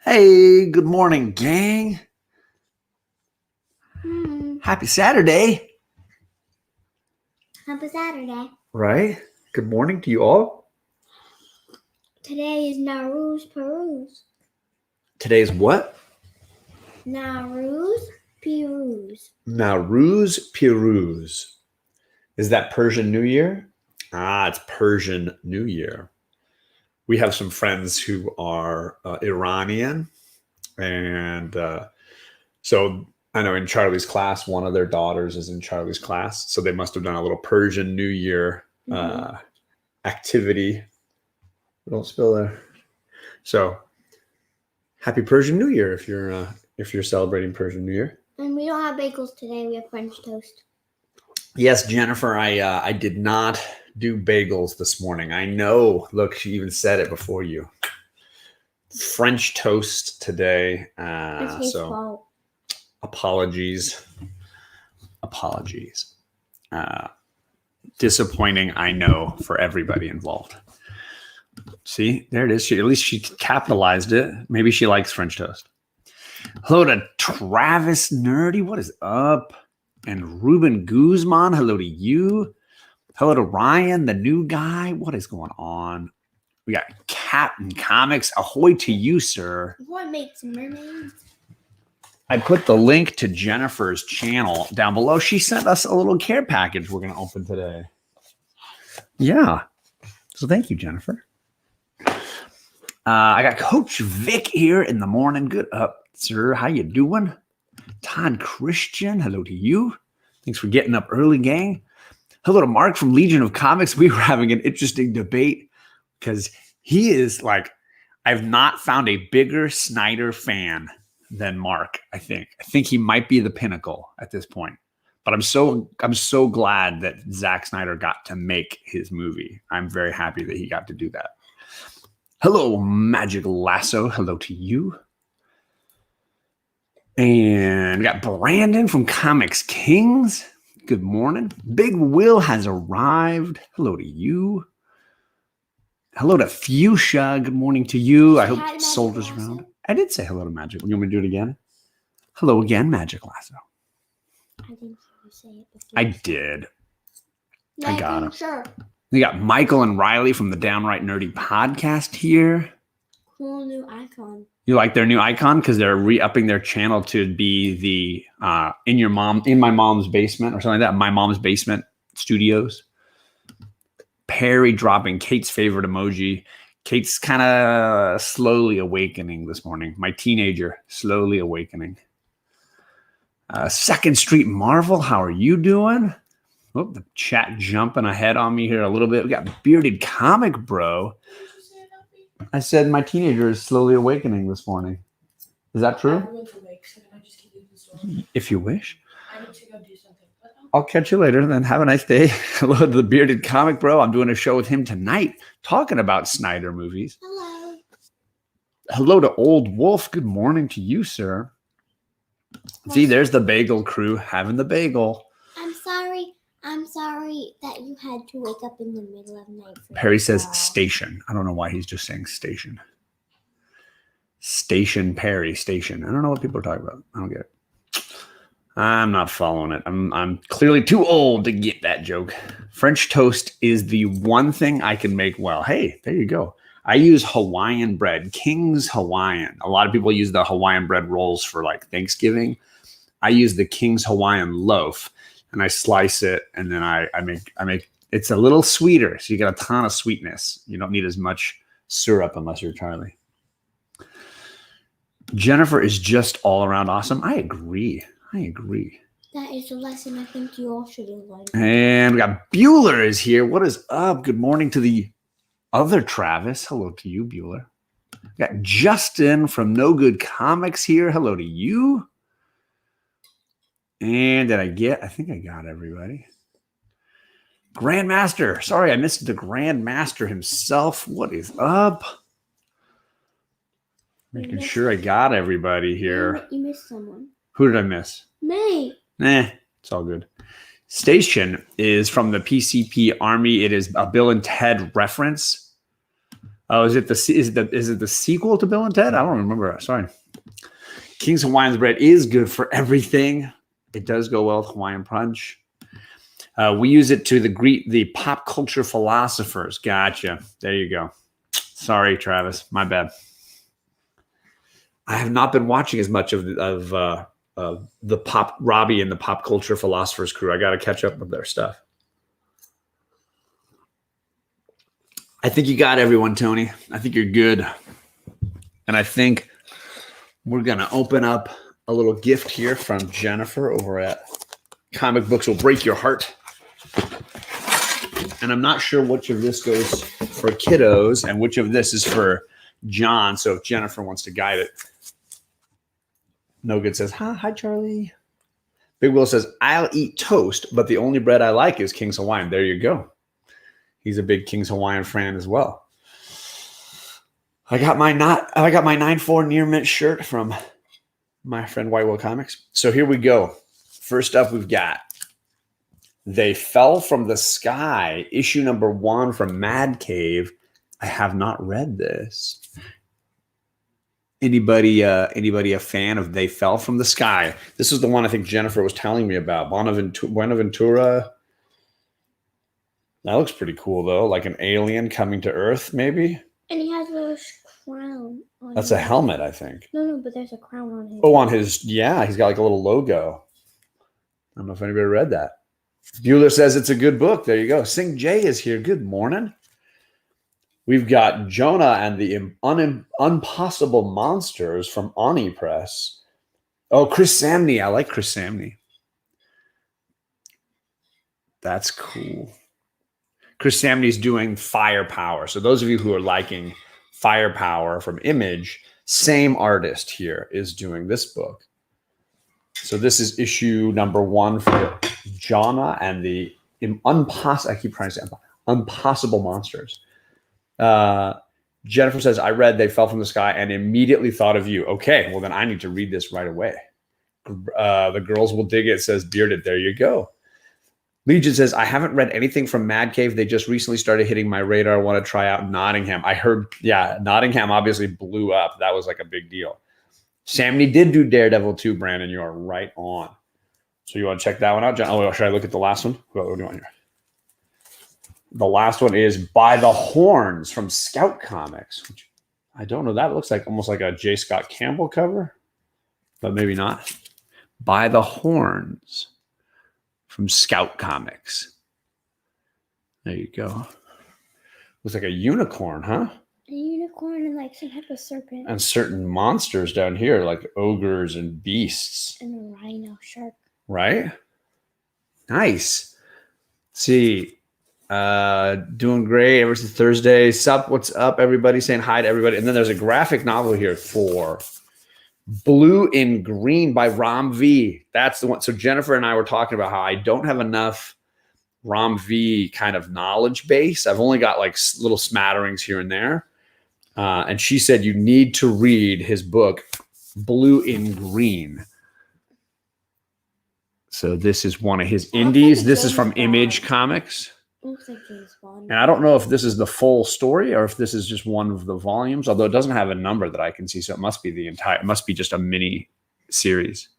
Hey, good morning, gang. Happy Saturday. Happy Saturday. Right? Good morning to you all. Today is Nowruz Peruz. Today's what? Nowruz Peruz. Nowruz Piruz. Is that Persian New Year? It's Persian New Year. We have some friends who are Iranian. And so I know in Charlie's class, one of their daughters is in Charlie's class. So they must have done a little Persian New Year activity. Don't spill there. So happy Persian New Year if you're celebrating Persian New Year. And we don't have bagels today. We have French toast. Yes, Jennifer, I did not do bagels this morning. I know. Look, she even said it before you. French toast today. It's his fault. Apologies. Disappointing, I know, for everybody involved. See, there it is. At least she capitalized it. Maybe she likes French toast. Hello to Travis Nerdy. What is up? And Ruben Guzman. Hello to you. Hello to Ryan, the new guy. What is going on? We got Captain Comics. Ahoy to you, sir. What makes mermaids? I put the link to Jennifer's channel down below. She sent us a little care package we're going to open today. Yeah. So thank you, Jennifer. I got Coach Vic here in the morning. Good up, sir. How you doing? Todd Christian. Hello to you. Thanks for getting up early, gang. Hello to Mark from Legion of Comics. We were having an interesting debate because he is like, I've not found a bigger Snyder fan than Mark. I think he might be the pinnacle at this point. But I'm so glad that Zack Snyder got to make his movie. I'm very happy that he got to do that. Hello, Magic Lasso. Hello to you. And we got Brandon from Comics Kings. Good morning. Big Will has arrived. Hello to you. Hello to Fuchsia. Good morning to you. I hope Soldier's around. I did say hello to Magic. You want me to do it again? Hello again, Magic Lasso. I think you say it before. I did. I got him. Sure. We got Michael and Riley from the Downright Nerdy podcast here. Cool new icon. You like their new icon because they're re-upping their channel to be the in my mom's basement or something like that. My Mom's Basement Studios. Perry dropping Kate's favorite emoji. Kate's kind of slowly awakening this morning. My teenager slowly awakening. Second Street Marvel, how are you doing? Oh, the chat jumping ahead on me here a little bit. We got Bearded Comic Bro. I said my teenager is slowly awakening this morning. Is that true? If you wish. I need to go do something. I'll catch you later. Then have a nice day. Hello to the Bearded Comic Bro. I'm doing a show with him tonight talking about Snyder movies. Hello. Hello to Old Wolf. Good morning to you, sir. See, there's the bagel crew having the bagel. I'm sorry that you had to wake up in the middle of the night. Perry says station. I don't know why he's just saying station. Station, Perry, station. I don't know what people are talking about. I don't get it. I'm not following it. I'm clearly too old to get that joke. French toast is the one thing I can make well. Hey, there you go. I use Hawaiian bread, King's Hawaiian. A lot of people use the Hawaiian bread rolls for like Thanksgiving. I use the King's Hawaiian loaf. And I slice it, and then I make it's a little sweeter, so you get a ton of sweetness. You don't need as much syrup unless you're Charlie. Jennifer is just all around awesome. I agree. That is a lesson I think you all should have learned. And we got Bueller is here. What is up? Good morning to the other Travis. Hello to you, Bueller. We got Justin from No Good Comics here. Hello to you. And I think I got everybody. Grandmaster. Sorry, I missed the Grandmaster himself. What is up? Making sure I got everybody here. You missed someone. Who did I miss? Me. It's all good. Station is from the PCP Army. It is a Bill and Ted reference. Oh, is it the sequel to Bill and Ted? I don't remember. Sorry. King's Hawaiian bread is good for everything. It does go well with Hawaiian punch. We use it to greet the pop culture philosophers. Gotcha. There you go. Sorry, Travis. My bad. I have not been watching as much of the pop Robbie and the pop culture philosophers crew. I got to catch up with their stuff. I think you got everyone, Tony. I think you're good. And I think we're going to open up a little gift here from Jennifer over at Comic Books Will Break Your Heart. And I'm not sure which of this goes for kiddos and which of this is for John. So if Jennifer wants to guide it. No Good says, hi, Charlie. Big Will says, I'll eat toast, but the only bread I like is King's Hawaiian. There you go. He's a big King's Hawaiian fan as well. I got my 9-4 near mint shirt from my friend White Will Comics. So here we go. First up, we've got They Fell from the Sky, issue number 1 from Mad Cave. I have not read this. Anybody a fan of They Fell from the Sky? This is the one I think Jennifer was telling me about. Buenaventura. That looks pretty cool, though. Like an alien coming to Earth, maybe? And he has a crown on That's a helmet, I think. No, but there's a crown on his. Oh, on his, yeah, he's got like a little logo. I don't know if anybody read that. Bueller says it's a good book. There you go. Sing J is here. Good morning. We've got Jonah and the Unpossible Monsters from Oni Press. Oh, Chris Samney. I like Chris Samney. That's cool. Chris Samney's doing Firepower. So those of you who are liking Firepower from Image, same artist here is doing this book. So this is issue number 1 for Jonah and the Unpossible Monsters. Jennifer says, I read They Fell from the Sky and immediately thought of you. Okay, well then I need to read this right away. The girls will dig it, says Bearded. There you go. Legion says, I haven't read anything from Mad Cave. They just recently started hitting my radar. I want to try out Nottingham. I heard, yeah, Nottingham obviously blew up. That was like a big deal. Samney did do Daredevil 2, Brandon. You are right on. So you want to check that one out, John? Oh, should I look at the last one? What do you want here? The last one is By the Horns from Scout Comics. Which I don't know. That looks like almost like a J. Scott Campbell cover, but maybe not. By the Horns from Scout Comics. There you go. Looks like a unicorn, huh? A unicorn and like some type of serpent. And certain monsters down here, like ogres and beasts. And a rhino shark. Right? Nice. See, doing great ever since Thursday. Sup, what's up, everybody? Saying hi to everybody. And then there's a graphic novel here for Blue in Green by Ram V. That's the one. So Jennifer and I were talking about how I don't have enough Ram V kind of knowledge base. I've only got like little smatterings here and there. And she said you need to read his book, Blue in Green. So this is one of his indies. This is from Image Comics. Looks like James Bond. And I don't know if this is the full story or if this is just one of the volumes, although it doesn't have a number that I can see. So it must be it must be just a mini series.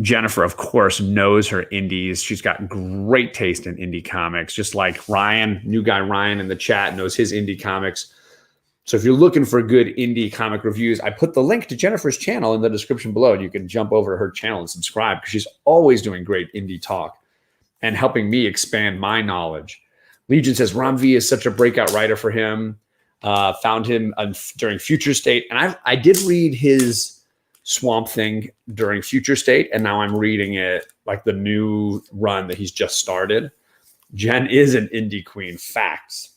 Jennifer, of course, knows her indies. She's got great taste in indie comics, just like Ryan, new guy Ryan in the chat knows his indie comics. So if you're looking for good indie comic reviews, I put the link to Jennifer's channel in the description below, and you can jump over to her channel and subscribe because she's always doing great indie talk and helping me expand my knowledge. Legion says Ram V is such a breakout writer for him. Found him during Future State. And I did read his Swamp Thing during Future State, and now I'm reading it like the new run that he's just started. Jen is an indie queen, facts.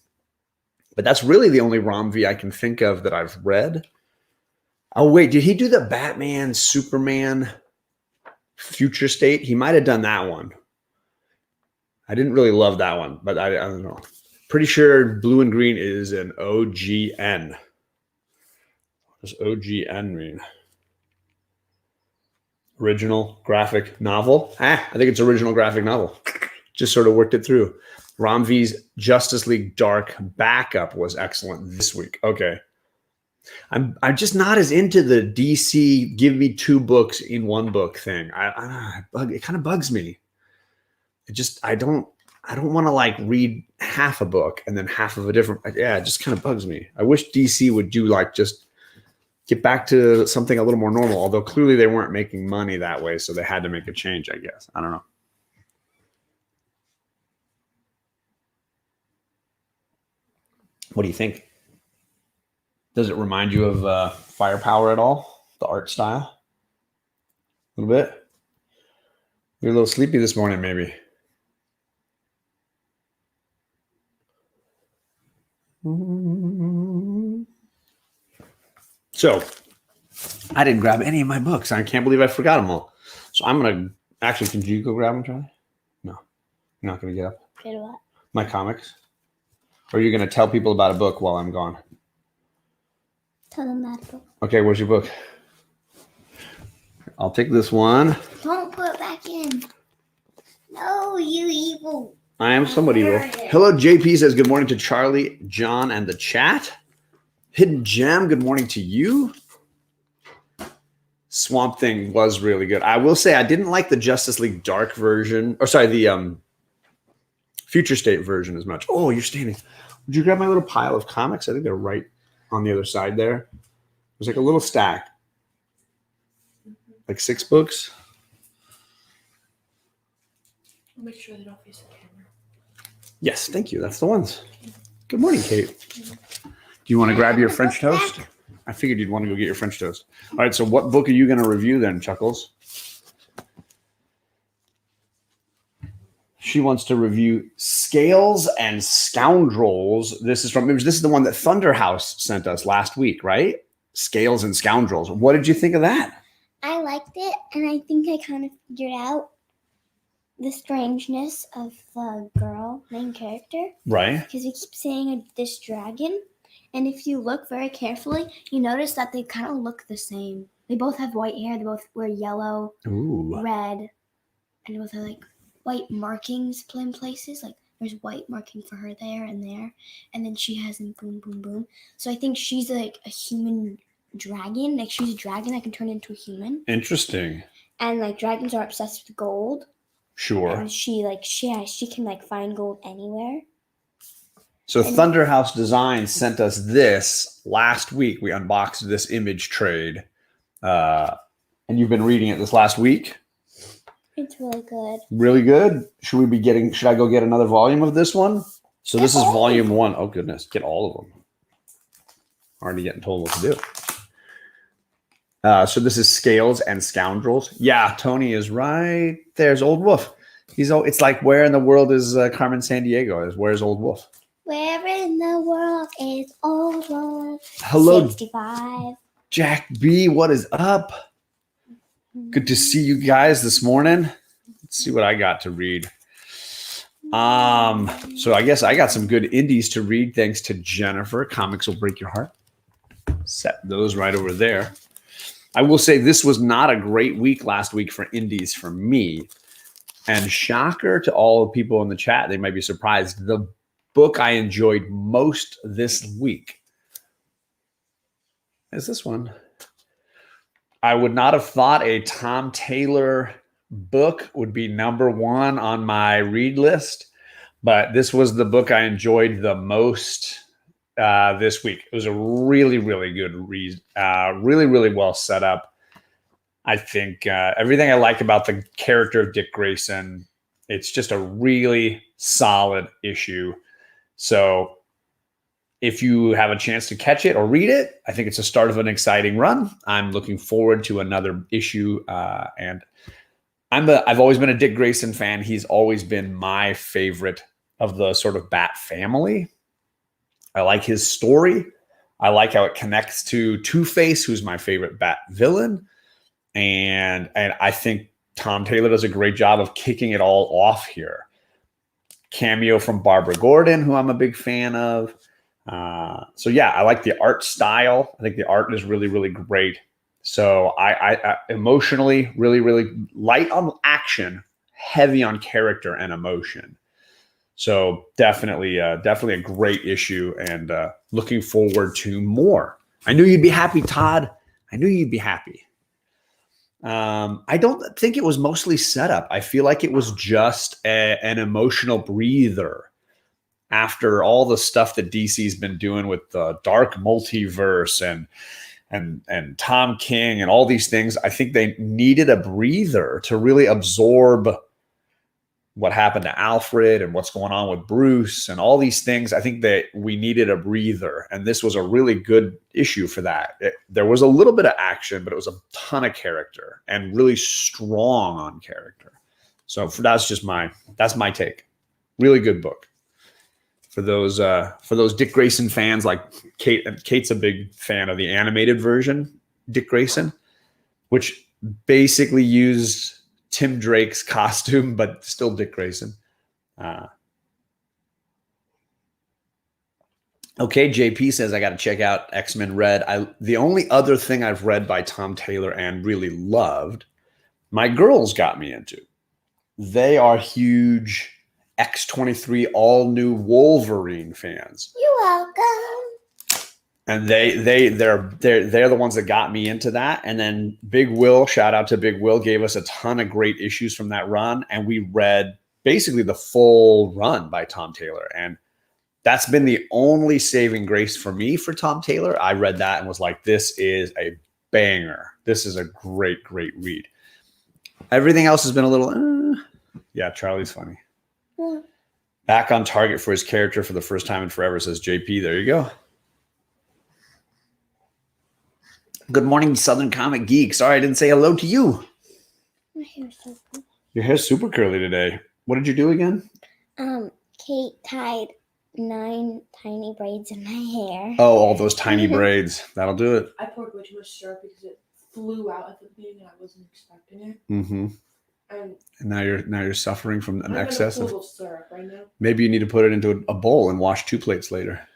But that's really the only Ram V I can think of that I've read. Oh, wait, did he do the Batman, Superman, Future State? He might have done that one. I didn't really love that one, but I don't know. Pretty sure Blue and Green is an OGN. What does OGN mean? Original graphic novel? I think it's original graphic novel. Just sort of worked it through. Ram V's Justice League Dark backup was excellent this week. Okay. I'm just not as into the DC give me 2 books in 1 book thing. It kind of bugs me. I don't want to like read half a book and then half of a different. Yeah, it just kind of bugs me. I wish DC would do like just get back to something a little more normal. Although clearly they weren't making money that way, so they had to make a change. I guess I don't know. What do you think? Does it remind you of Firepower at all? The art style? A little bit? You're a little sleepy this morning, maybe. So, I didn't grab any of my books. I can't believe I forgot them all. So I'm going to... Actually, can you go grab them, Charlie? No. You're not going to get up? Get what? My comics? Or are you going to tell people about a book while I'm gone? Tell them that book. Okay, where's your book? I'll take this one. Don't put it back in. No, you evil. I am somewhat evil. Hello, JP says good morning to Charlie, John, and the chat. Hidden Gem, good morning to you. Swamp Thing was really good. I will say I didn't like the Justice League Dark version. Or sorry, the Future State version as much. Oh, you're standing. Would you grab my little pile of comics? I think they're right on the other side there. There's like a little stack. Like 6 books. Make sure they don't face the camera. Yes, thank you. That's the ones. Good morning, Kate. Do you want to grab your French toast? I figured you'd want to go get your French toast. All right, so what book are you going to review then, Chuckles? She wants to review Scales and Scoundrels. This is the one that Thunder House sent us last week, right? Scales and Scoundrels. What did you think of that? I liked it, and I think I kind of figured out the strangeness of the girl main character. Right. Because he keeps saying this dragon, and if you look very carefully, you notice that they kind of look the same. They both have white hair. They both wear yellow, red, and they both have like white markings in places. Like there's white marking for her there, and then she has them boom, boom, boom. So I think she's like a human dragon. Like she's a dragon that can turn into a human. Interesting. And like dragons are obsessed with gold. Sure. And she can like find gold anywhere. So Thunder House Design sent us this last week. We unboxed this image trade. And you've been reading it this last week? It's really good. Really good? Should I go get another volume of this one? So this is volume 1. Oh, goodness. Get all of them. Already getting told what to do. So this is Scales and Scoundrels. Yeah, Tony is right. There's Old Wolf. It's like where in the world is Carmen Sandiego? Where's Old Wolf? Where in the world is Old Wolf? Hello, 65. Jack B. What is up? Good to see you guys this morning. Let's see what I got to read. So I guess I got some good indies to read thanks to Jennifer. Comics Will Break Your Heart. Set those right over there. I will say this was not a great week last week for indies for me. And shocker to all the people in the chat, they might be surprised. The book I enjoyed most this week is this one. I would not have thought a Tom Taylor book would be number 1 on my read list, but this was the book I enjoyed the most this week. It was a really, really good read. Really, really well set up. I think everything I like about the character of Dick Grayson, it's just a really solid issue. So if you have a chance to catch it or read it, I think it's a start of an exciting run. I'm looking forward to another issue. And I've always been a Dick Grayson fan. He's always been my favorite of the sort of Bat family. I like his story. I like how it connects to Two-Face, who's my favorite Bat villain. And I think Tom Taylor does a great job of kicking it all off here. Cameo from Barbara Gordon, who I'm a big fan of. So yeah, I like the art style. I think the art is really, really great. So I emotionally really, really light on action, heavy on character and emotion. So definitely a great issue, and looking forward to more. I knew you'd be happy, Todd. I knew you'd be happy. I don't think it was mostly setup. I feel like it was just an emotional breather after all the stuff that DC's been doing with the dark multiverse and Tom King and all these things. I think they needed a breather to really absorb what happened to Alfred and what's going on with Bruce and all these things. I think that we needed a breather, and this was a really good issue for that. There was a little bit of action, but it was a ton of character and really strong on character. So that's my take. Really good book for those Dick Grayson fans like Kate. And Kate's a big fan of the animated version, Dick Grayson, which basically used Tim Drake's costume, but still Dick Grayson. Okay, JP says I got to check out X-Men Red. The only other thing I've read by Tom Taylor and really loved, my girls got me into. They are huge X-23 all-new Wolverine fans. You're welcome. And they're the ones that got me into that. And then Big Will, shout out to Big Will, gave us a ton of great issues from that run. And we read basically the full run by Tom Taylor. And that's been the only saving grace for me for Tom Taylor. I read that and was like, this is a banger. This is a great, great read. Everything else has been a little, yeah, Charlie's funny. Yeah. Back on target for his character for the first time in forever, says JP. There you go. Good morning, Southern Comic Geek. Sorry, I didn't say hello to you. My hair's so good. Your hair's super curly today. What did you do again? Kate tied 9 tiny braids in my hair. Oh, all those tiny braids. That'll do it. I poured way too much syrup because it flew out at the beginning and I wasn't expecting it. Mm-hmm. And now you're suffering from an I'm excess in a of pool of syrup right now. Maybe you need to put it into a bowl and wash 2 plates later.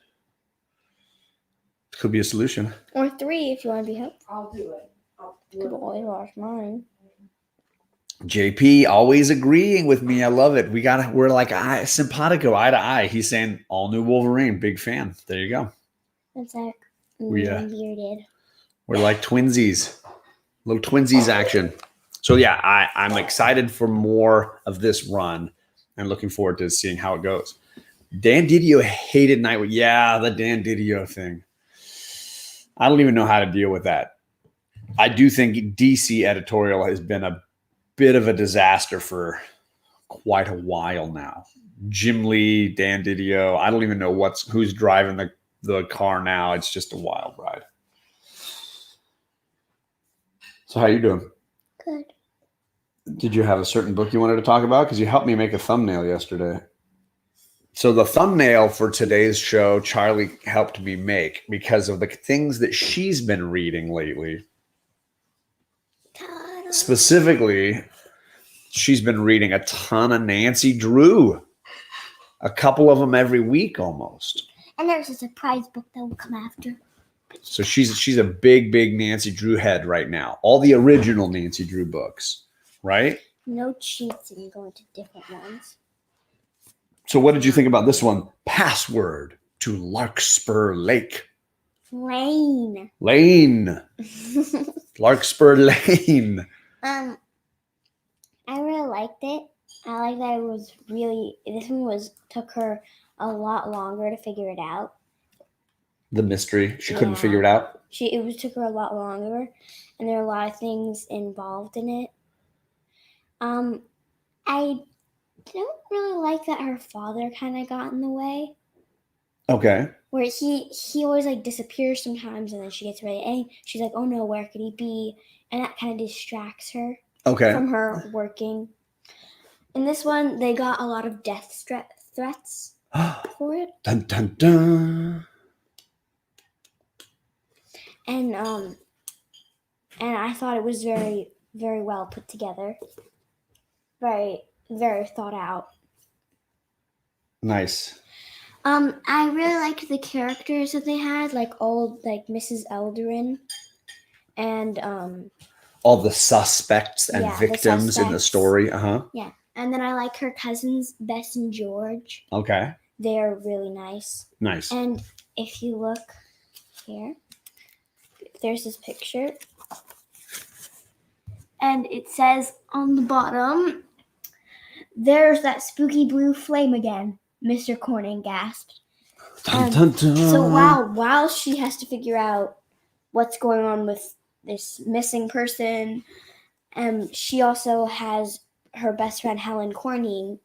Could be a solution. Or 3 if you want to be helpful. I'll do it. Could always wash mine. JP always agreeing with me. I love it. We're like simpatico, eye to eye. He's saying all new Wolverine, big fan. There you go. That's like We're like twinsies, little twinsies action. So yeah, I'm excited for more of this run and looking forward to seeing how it goes. Dan Didio hated Nightwing. Yeah, the Dan Didio thing. I don't even know how to deal with that. I do think DC editorial has been a bit of a disaster for quite a while now. Jim Lee, Dan Didio. I don't even know who's driving the car now. It's just a wild ride. So how you doing? Good. Did you have a certain book you wanted to talk about? Because you helped me make a thumbnail yesterday. So the thumbnail for today's show, Charlie helped me make because of the things that she's been reading lately. Specifically, she's been reading a ton of Nancy Drew. A couple of them every week almost. And there's a surprise book that will come after. So she's a big, big Nancy Drew head right now. All the original Nancy Drew books, right? No cheats and going to different ones. So what did you think about this one? Password to Larkspur Lake. Lane. Larkspur Lane. I really liked it. I like that it was this one took her a lot longer to figure it out. The mystery. She couldn't figure it out. Took her a lot longer, and there are a lot of things involved in it. I don't really like that her father kind of got in the way. Okay. Where he always like disappears sometimes, and then she gets ready, and she's like, "Oh no, where could he be?" And that kind of distracts her from her working. In this one, they got a lot of death threats for it. Dun dun dun. And I thought it was very, very well put together. Very, very thought out. Nice. I really liked the characters that they had, like Mrs. Eldarin, and all the suspects and victims in the story. Yeah, And then I like her cousins, Bess and George. Okay. They're really nice. Nice. And if you look here, there's this picture. And it says on the bottom, "There's that spooky blue flame again," Mr. Corning gasped. Dun, dun, dun. So while she has to figure out what's going on with this missing person, she also has her best friend Helen Corning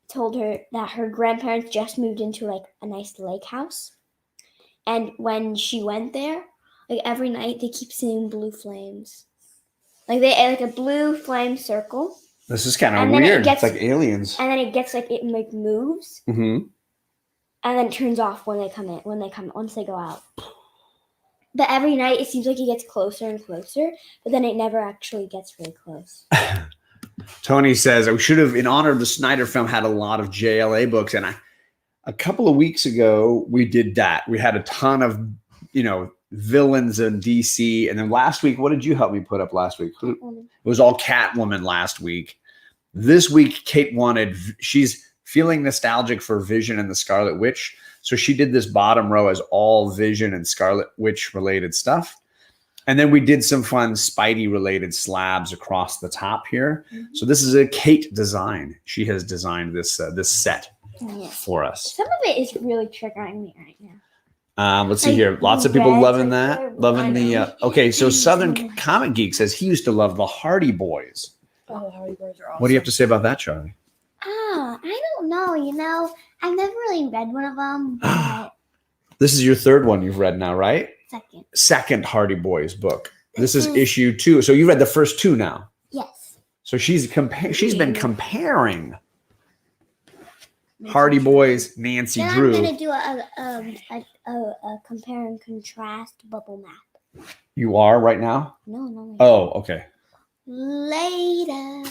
told her that her grandparents just moved into like a nice lake house, and when she went there, like every night they keep seeing blue flames, like a blue flame circle. This is kind of weird. It's like aliens. And then it gets like it like moves, Mm-hmm. and then it turns off when they come in. Once they go out. But every night it seems like it gets closer and closer, but then it never actually gets really close. Tony says, "I should have, in honor of the Snyder film, had a lot of JLA books." And a couple of weeks ago, we did that. We had a ton of, villains in DC. And then last week, what did you help me put up last week? Catwoman. It was all Catwoman last week. This week, Kate she's feeling nostalgic for Vision and the Scarlet Witch. So she did this bottom row as all Vision and Scarlet Witch related stuff. And then we did some fun Spidey related slabs across the top here. Mm-hmm. So this is a Kate design. She has designed this set for us. Some of it is really triggering me right now. Let's see here. Lots of people loving that. Loving the okay, so Southern Comic Geek says he used to love the Hardy Boys. Oh, the Hardy Boys are awesome. What do you have to say about that, Charlie? I don't know. I've never really read one of them, but this is your third one you've read now, right? Second Hardy Boys book. This is issue 2. So you read the first 2 now. Yes. So she's been comparing Hardy Boys, Nancy Drew. I'm gonna do a compare and contrast bubble map. You are right now? No. Oh, okay. Later.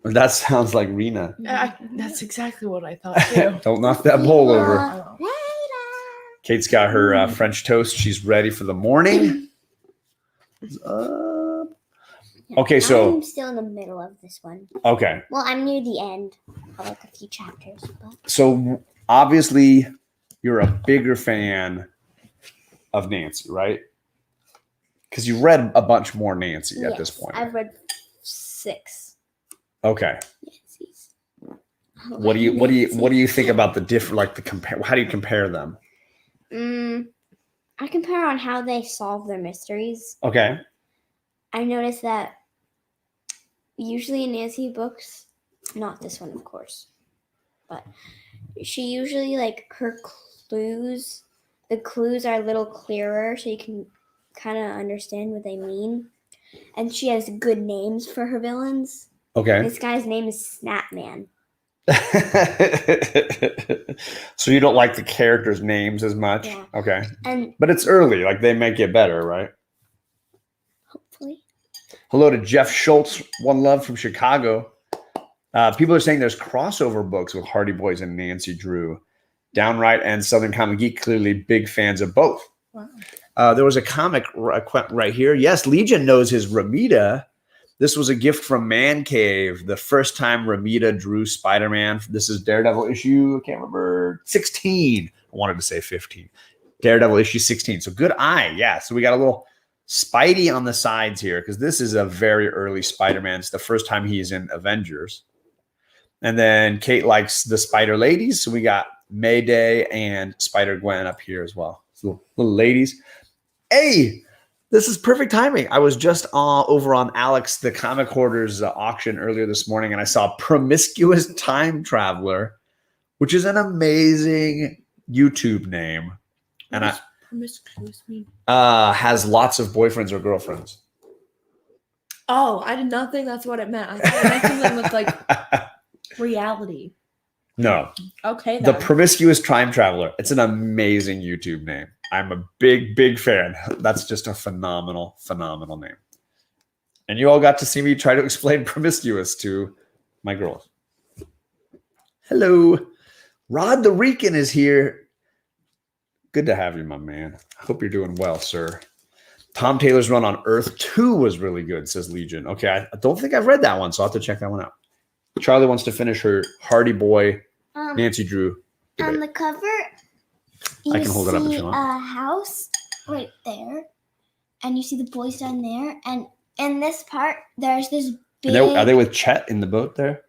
That sounds like Rena. That's exactly what I thought too. Don't knock that bowl over. Later. Kate's got her French toast. She's ready for the morning. Okay, so I'm still in the middle of this one. Okay. Well, I'm near the end of like a few chapters. But. So obviously, you're a bigger fan of Nancy, right? Because you read a bunch more Nancy at this point. I've read 6. Okay. Nancy's. What do you think about the different, like the compare? How do you compare them? I compare on how they solve their mysteries. Okay. I noticed that usually in Nancy books, not this one, of course, but she usually like her clues. The clues are a little clearer, so you can kind of understand what they mean. And she has good names for her villains. Okay. This guy's name is Snapman. So you don't like the characters' names as much? Yeah. Okay. But it's early. Like they might get better, right? Hopefully. Hello to Jeff Schultz. One love from Chicago. People are saying there's crossover books with Hardy Boys and Nancy Drew. Downright and Southern Comic Geek, clearly big fans of both. Wow. There was a comic right here. Yes, Legion knows his Ramita. This was a gift from Man Cave. The first time Ramita drew Spider-Man. This is Daredevil issue, I can't remember, 16. I wanted to say 15. Daredevil issue 16. So good eye. Yeah. So we got a little Spidey on the sides here because this is a very early Spider-Man. It's the first time he's in Avengers. And then Kate likes the Spider Ladies. So we got Mayday and Spider-Gwen up here as well. So little ladies. Hey! This is perfect timing. I was just over on Alex, the Comic Hoarder's auction earlier this morning, and I saw Promiscuous Time Traveler, which is an amazing YouTube name. What does promiscuous mean? Has lots of boyfriends or girlfriends. Oh, I did not think that's what it meant. I thought it meant something with like reality. No. Okay. Then. The Promiscuous Time Traveler. It's an amazing YouTube name. I'm a big fan. That's just a phenomenal name. And you all got to see me try to explain promiscuous to my girls. Hello. Rod the Rican is here. Good to have you, my man. I hope you're doing well, sir. Tom Taylor's run on Earth 2 was really good, says Legion. Okay, I don't think I've read that one, so I'll have to check that one out. Charlie wants to finish her Hardy Boy, Nancy Drew debate. On the cover, I can hold it up if you want. a house right there, and you see the boys down there, and in this part, there's this big. Are they with Chet in the boat there?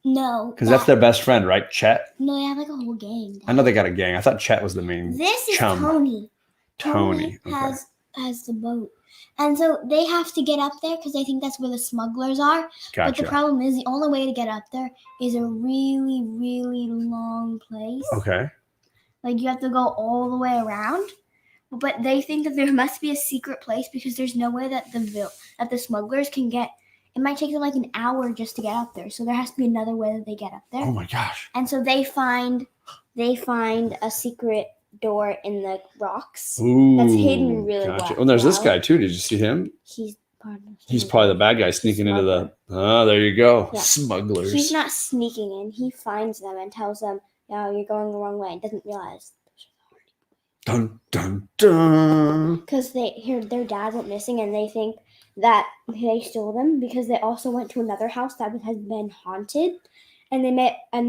No. Because that's their best friend, right? Chet? No, they have like a whole gang. I know they got a gang. I thought Chet was the main This is chum. Tony. Tony. Has the boat. And so they have to get up there because they think that's where the smugglers are. Gotcha. But the problem is the only way to get up there is a really, really long place. Okay. Like you have to go all the way around. But they think that there must be a secret place because there's no way that the smugglers can get. It might take them like an hour just to get up there. So there has to be another way that they get up there. Oh my gosh. And so they find a secret door in the rocks. Ooh, that's hidden really well. Oh, and there's this guy too. Did you see him? He's probably the bad guy sneaking into the. Oh, there you go. Yeah. Smugglers. He's not sneaking in. He finds them and tells them, "No, you're going the wrong way." And doesn't realize. Dun dun dun. Because their dad went missing, and they think that they stole them because they also went to another house that has been haunted, and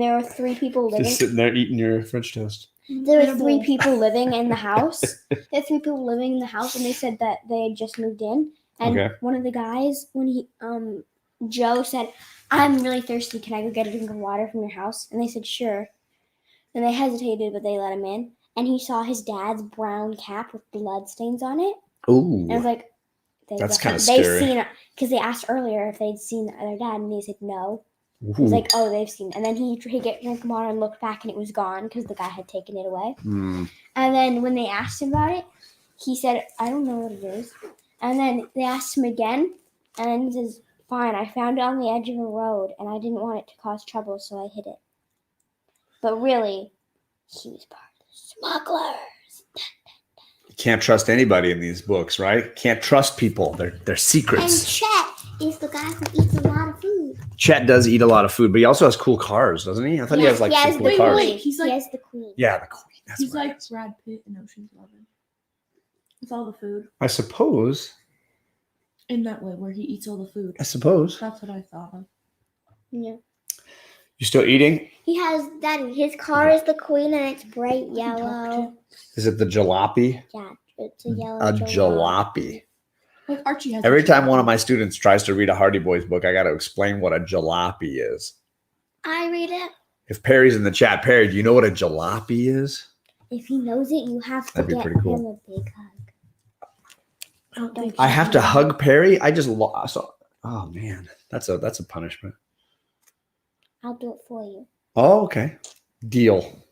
there were 3 people living. Just sitting there eating your French toast. There were 3 people living in the house. There were 3 people living in the house, and they said that they had just moved in. And one of the guys, when Joe said, "I'm really thirsty. Can I go get a drink of water from your house?" And they said, "Sure." And they hesitated, but they let him in. And he saw his dad's brown cap with blood stains on it. Ooh. And I was like, that's kind of scary. Because they asked earlier if they'd seen their dad, and they said no. He was like, "Oh, they've seen." And then he drank water and looked back, and it was gone because the guy had taken it away. Mm. And then when they asked him about it, he said, "I don't know what it is." And then they asked him again, and then he says, "Fine, I found it on the edge of a road, and I didn't want it to cause trouble, so I hid it." But really, he was part of the smugglers. You can't trust anybody in these books, right? Can't trust people. They're secrets. And Chet is the guy who eats a lot of food. Chet does eat a lot of food, but he also has cool cars, doesn't he? I thought he has some cool cars. He's like, he has the queen. Yeah, the queen. He's like Brad Pitt in Ocean's 11. With all the food. I suppose. In that way, where he eats all the food. I suppose. That's what I thought of. Yeah. You still eating? He has Daddy. His car is the queen, and it's bright yellow. Is it the jalopy? Yeah, it's a yellow. Jalopy. Like Archie has. Every time one of my students tries to read a Hardy Boys book, I got to explain what a jalopy is. I read it. If Perry's in the chat, Perry, do you know what a jalopy is? If he knows it, you have to get him a big hug. I have to hug Perry. I just lost. Oh man, that's a punishment. I'll do it for you. Oh, okay. Deal.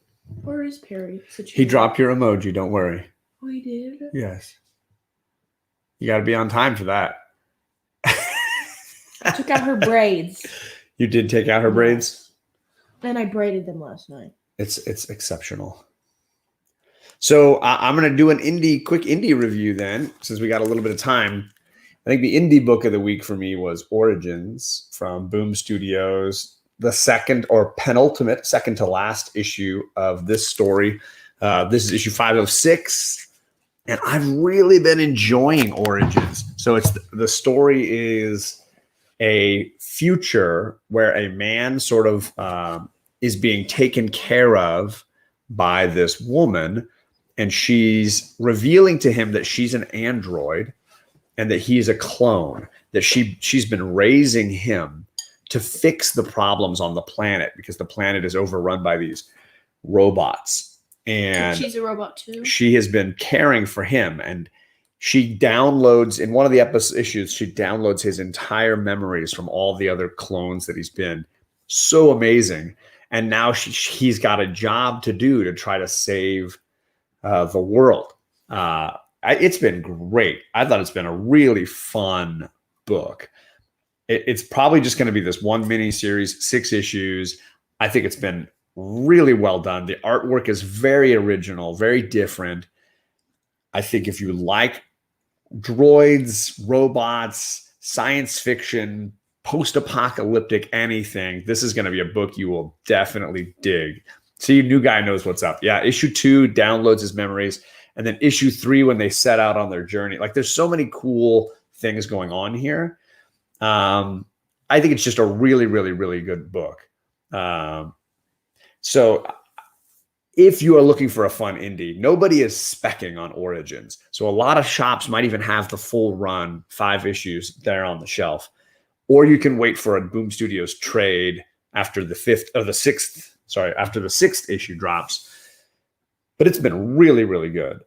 Where is Perry? He dropped your emoji. Don't worry. Oh, he did? Yes. You got to be on time for that. I took out her braids. You did take out her braids? And I braided them last night. It's exceptional. So I'm going to do an quick indie review then, since we got a little bit of time. I think the indie book of the week for me was Origins from Boom Studios, the second to last issue of this story. This is issue 506, and I've really been enjoying Origins. So the story is a future where a man sort of is being taken care of by this woman, and she's revealing to him that she's an android and that he's a clone, that she's been raising him to fix the problems on the planet because the planet is overrun by these robots. And she's a robot too. She has been caring for him, and she downloads in one of the issues, she downloads his entire memories from all the other clones that he's been. So amazing. And now he's got a job to do to try to save the world. It's been great. I thought it's been a really fun book. It's probably just going to be this one mini series, 6 issues. I think it's been really well done. The artwork is very original, very different. I think if you like droids, robots, science fiction, post-apocalyptic anything, this is going to be a book you will definitely dig. See, new guy knows what's up. Yeah, issue 2 downloads his memories, and then issue 3 when they set out on their journey. Like, there's so many cool things going on here. I think it's just a really, really, really good book. So if you are looking for a fun indie, nobody is speccing on Origins. So a lot of shops might even have the full run, 5 issues there on the shelf. Or you can wait for a Boom Studios trade after the 6th issue drops. But it's been really, really good.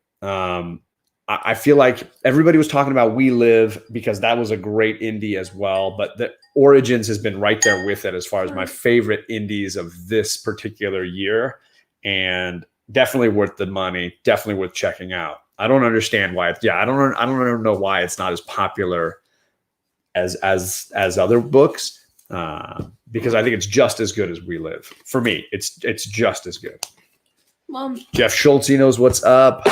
I feel like everybody was talking about We Live because that was a great indie as well. But the Origins has been right there with it as far as my favorite indies of this particular year. And definitely worth the money, definitely worth checking out. I don't understand why. I don't know why it's not as popular as other books, because I think it's just as good as We Live. For me, it's just as good. Jeff Schultz knows what's up.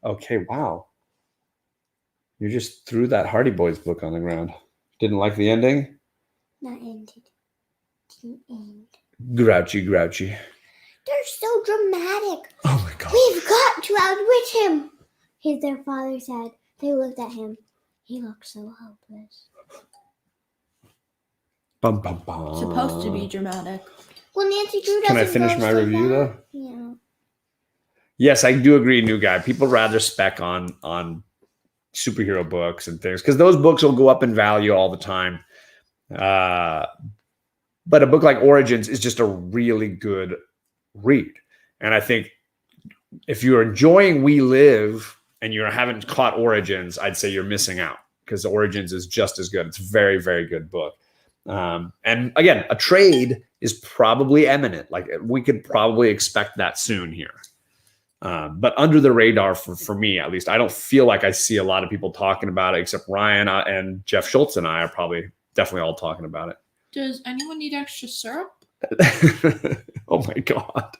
Okay, wow. You just threw that Hardy Boys book on the ground. Didn't like the ending? Not ended. Didn't end. Grouchy. They're so dramatic. Oh my God. We've got to outwit him. Their father said. They looked at him. He looked so helpless. Bum, bum, bum. Supposed to be dramatic. Well, Nancy Drew doesn't. Can I finish my review though? Yeah. Yes, I do agree, new guy. People rather spec on superhero books and things because those books will go up in value all the time. But a book like Origins is just a really good read. And I think if you're enjoying We Live and you haven't caught Origins, I'd say you're missing out because Origins is just as good. It's a very, very good book. And again, a trade is probably imminent. Like we could probably expect that soon here. But under the radar for me, at least, I don't feel like I see a lot of people talking about it except Ryan and Jeff Schultz and I are probably definitely all talking about it. Does anyone need extra syrup? Oh my God.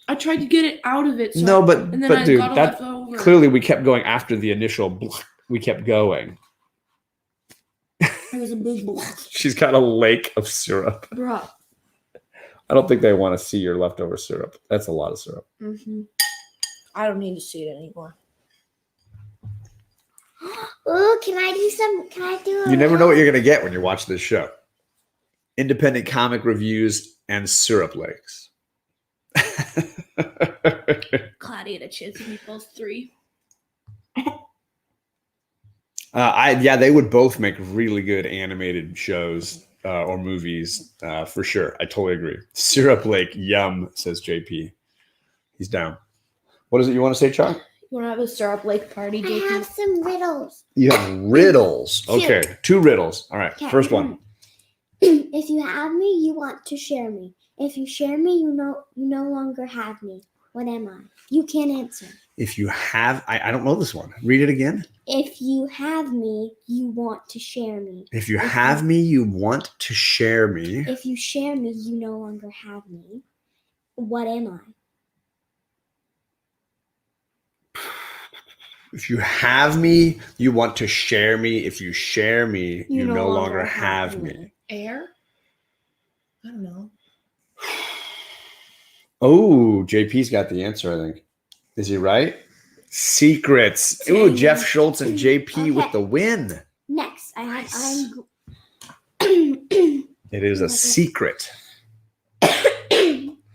I tried to get it out of it. So No, but dude, that clearly we kept going after the initial. We kept going. It was a big block. She's got a lake of syrup. Bruh. I don't think they want to see your leftover syrup. That's a lot of syrup. Mm-hmm. I don't need to see it anymore. Oh, can I do You never know what you're going to get when you watch this show. Independent comic reviews and syrup lakes. Cloudy at a chance of Meatballs 3. They would both make really good animated shows or movies for sure. I totally agree. Syrup Lake, yum, says JP. He's down. What is it you want to say, Chuck? You want to have a Syrup Lake party, JP? I have some riddles. You have riddles. Okay, 2 riddles. All right, first one. If you have me, you want to share me. If you share me, you no longer have me. What am I? You can't answer. If you have, I don't know this one. Read it again. If you have me, you want to share me. If you have me, you want to share me. If you share me, you no longer have me. What am I? If you have me, you want to share me. If you share me, you no longer have me. Air? I don't know. Oh, JP's got the answer, I think. Is he right? Secrets. Ooh, Jeff Schultz and JP with the win. Next, Nice. It is a secret.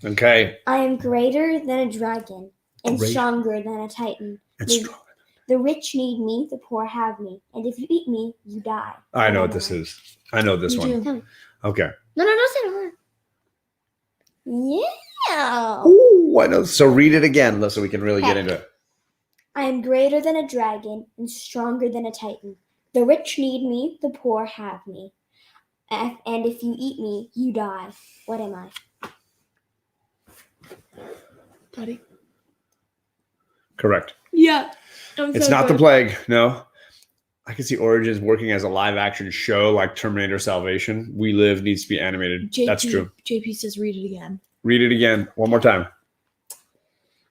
Okay. I am greater than a dragon and stronger than a titan. The rich need me, the poor have me. And if you eat me, you die. I know what this is. I know this one. do. Okay. No, don't say no. Yeah. Ooh, I know. So read it again so we can really get into it. I am greater than a dragon and stronger than a titan. The rich need me, the poor have me. And if you eat me, you die. What am I? Buddy. Correct. Yeah. It's not the plague. No. I can see Origins working as a live action show like Terminator Salvation. We Live needs to be animated. That's true. JP says read it again. Read it again. One more time.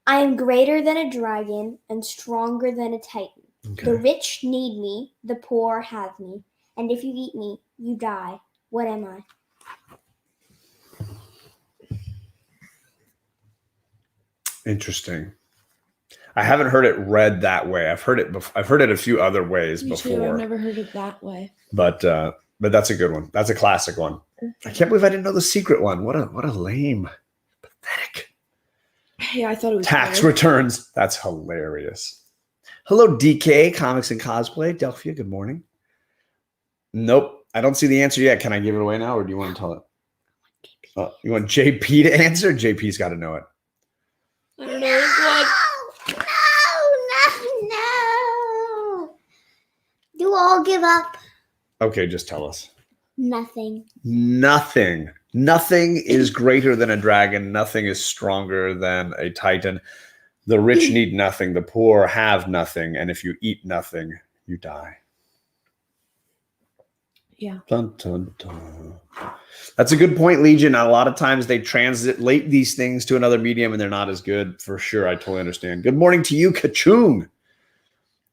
I am greater than a dragon and stronger than a titan. Okay. The rich need me, the poor have me. And if you eat me, you die. What am I? Interesting. I haven't heard it read that way. I've heard it I've heard it a few other ways Me before. too. I've never heard it that way. But that's a good one. That's a classic one. I can't believe I didn't know the secret one. What a lame, pathetic. Yeah, I thought it was Tax weird. returns. That's hilarious. Hello, DK, Comics and Cosplay. Delphia, good morning. Nope. I don't see the answer yet. Can I give it away now, or do you want to tell it? You want JP to answer? JP's got to know it. I don't know this one. No. Do all give up? Okay, just tell us. Nothing. Nothing. Nothing is greater than a dragon. Nothing is stronger than a titan. The rich need nothing. The poor have nothing. And if you eat nothing, you die. Yeah. Dun, dun, dun. That's a good point, Legion. A lot of times they translate these things to another medium and they're not as good. For sure. I totally understand. Good morning to you, Kachung.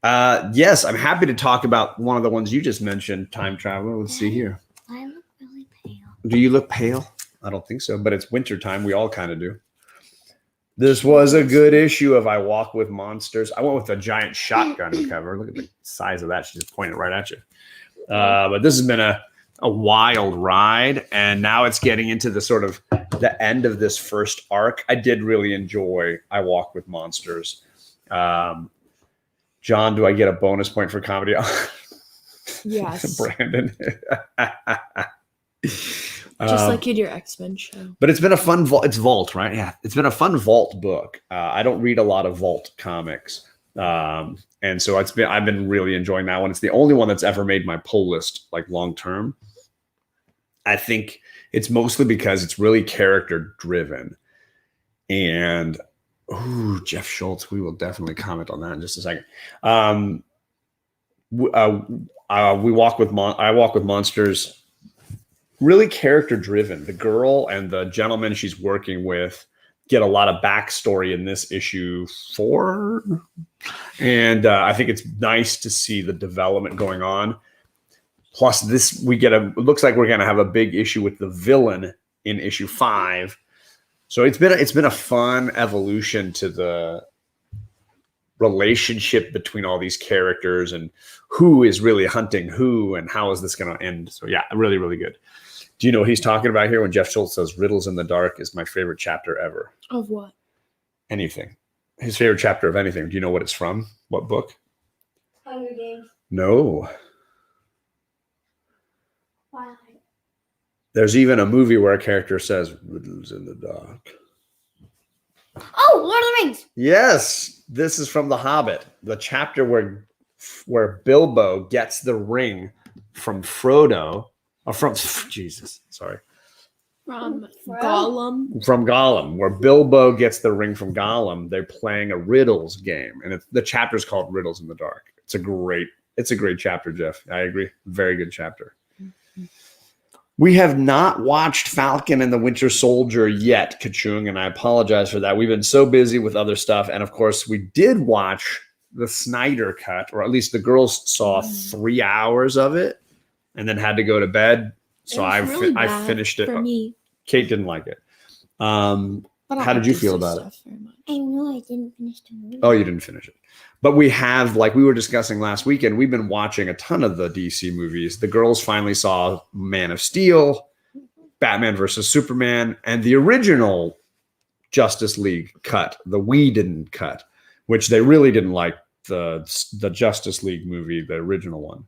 Yes, I'm happy to talk about one of the ones you just mentioned, time travel. Let's see here. I look really pale. Do you look pale? I don't think so, but it's wintertime. We all kind of do. This was a good issue of I Walk with Monsters. I went with a giant shotgun cover. Look at the size of that. She just pointed right at you. But this has been a wild ride, and now it's getting into the sort of the end of this first arc. I did really enjoy I Walk with Monsters. John, do I get a bonus point for comedy? Yes. Brandon. Just like in your X-Men show. But it's been a fun vault. It's Vault, right? Yeah. It's been a fun Vault book. I don't read a lot of Vault comics. And so I've been really enjoying that one. It's the only one that's ever made my pull list like long term. I think it's mostly because it's really character driven. And Jeff Schultz, we will definitely comment on that in just a second. I Walk with Monsters. Really character driven. The girl and the gentleman she's working with get a lot of backstory in this issue 4. And I think it's nice to see the development going on. Plus it looks like we're going to have a big issue with the villain in issue 5. So it's been a fun evolution to the relationship between all these characters and who is really hunting who and how is this going to end. So yeah, really, really good. Do you know what he's talking about here when Jeff Schultz says Riddles in the Dark is my favorite chapter ever? Of what? Anything. His favorite chapter of anything. Do you know what it's from? What book? Hunger Games. No. Why? There's even a movie where a character says Riddles in the Dark. Oh, Lord of the Rings. Yes. This is from The Hobbit. The chapter where Bilbo gets the ring from Frodo. From Gollum. From Gollum, where Bilbo gets the ring from Gollum. They're playing a riddles game, and the chapter's called Riddles in the Dark. It's a great chapter, Jeff. I agree. Very good chapter. We have not watched Falcon and the Winter Soldier yet, Kachung, and I apologize for that. We've been so busy with other stuff, and of course, we did watch the Snyder Cut, or at least the girls saw 3 hours of it. And then had to go to bed. So I finished it. For me. Kate didn't like it. How did you feel about it? I know I didn't finish the movie. Oh, you didn't finish it. But we have, like we were discussing last weekend, we've been watching a ton of the DC movies. The girls finally saw Man of Steel, Batman versus Superman, and the original Justice League cut, the Whedon cut, which they really didn't like the Justice League movie, the original one.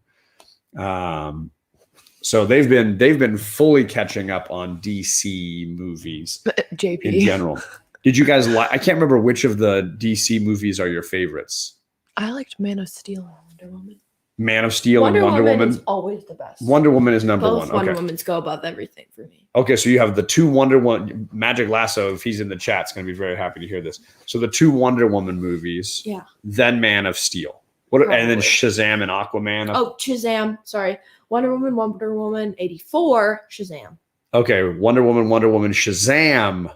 So they've been fully catching up on DC movies JP in general. Did you guys I can't remember which of the DC movies are your favorites. I liked Man of Steel and Wonder Woman. Man of Steel and Wonder Woman is always the best. Wonder Woman is number Both 1. Wonder Womans go above everything for me. Okay, so you have the 2 Wonder Woman. Magic Lasso, if he's in the chat, is going to be very happy to hear this. So the 2 Wonder Woman movies, then Man of Steel. And then Shazam and Aquaman. Oh, Shazam. Sorry. Wonder Woman 84, Shazam. Okay, Wonder Woman, Shazam,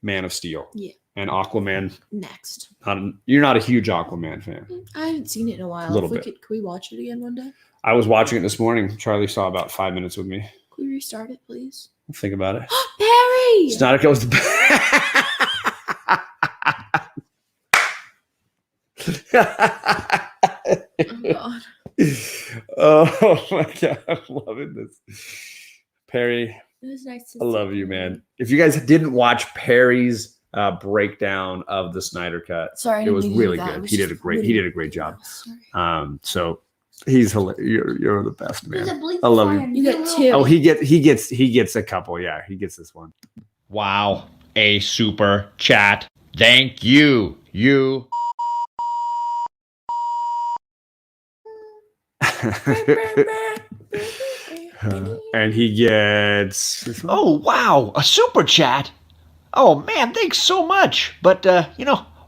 Man of Steel. Yeah. And Aquaman. Next. You're not a huge Aquaman fan. I haven't seen it in a while. A little bit. Can we watch it again one day? I was watching it this morning. Charlie saw about 5 minutes with me. Can we restart it, please? Think about it. Perry! Snyder Cut was the God. Oh my god, I'm loving this. Perry, It was nice to I love you, man. If you guys didn't watch Perry's breakdown of the Snyder Cut, Sorry, I it didn't was mean to do really that. It good. was He just did a great job. Sorry. So he's hilarious. You're the best, man. There's a blink I love fire. you. You get two. Oh, he gets a couple. Yeah, he gets this one. Wow, a super chat. Thank you. You. And he gets. Oh, wow, a super chat. Oh, man, thanks so much. But,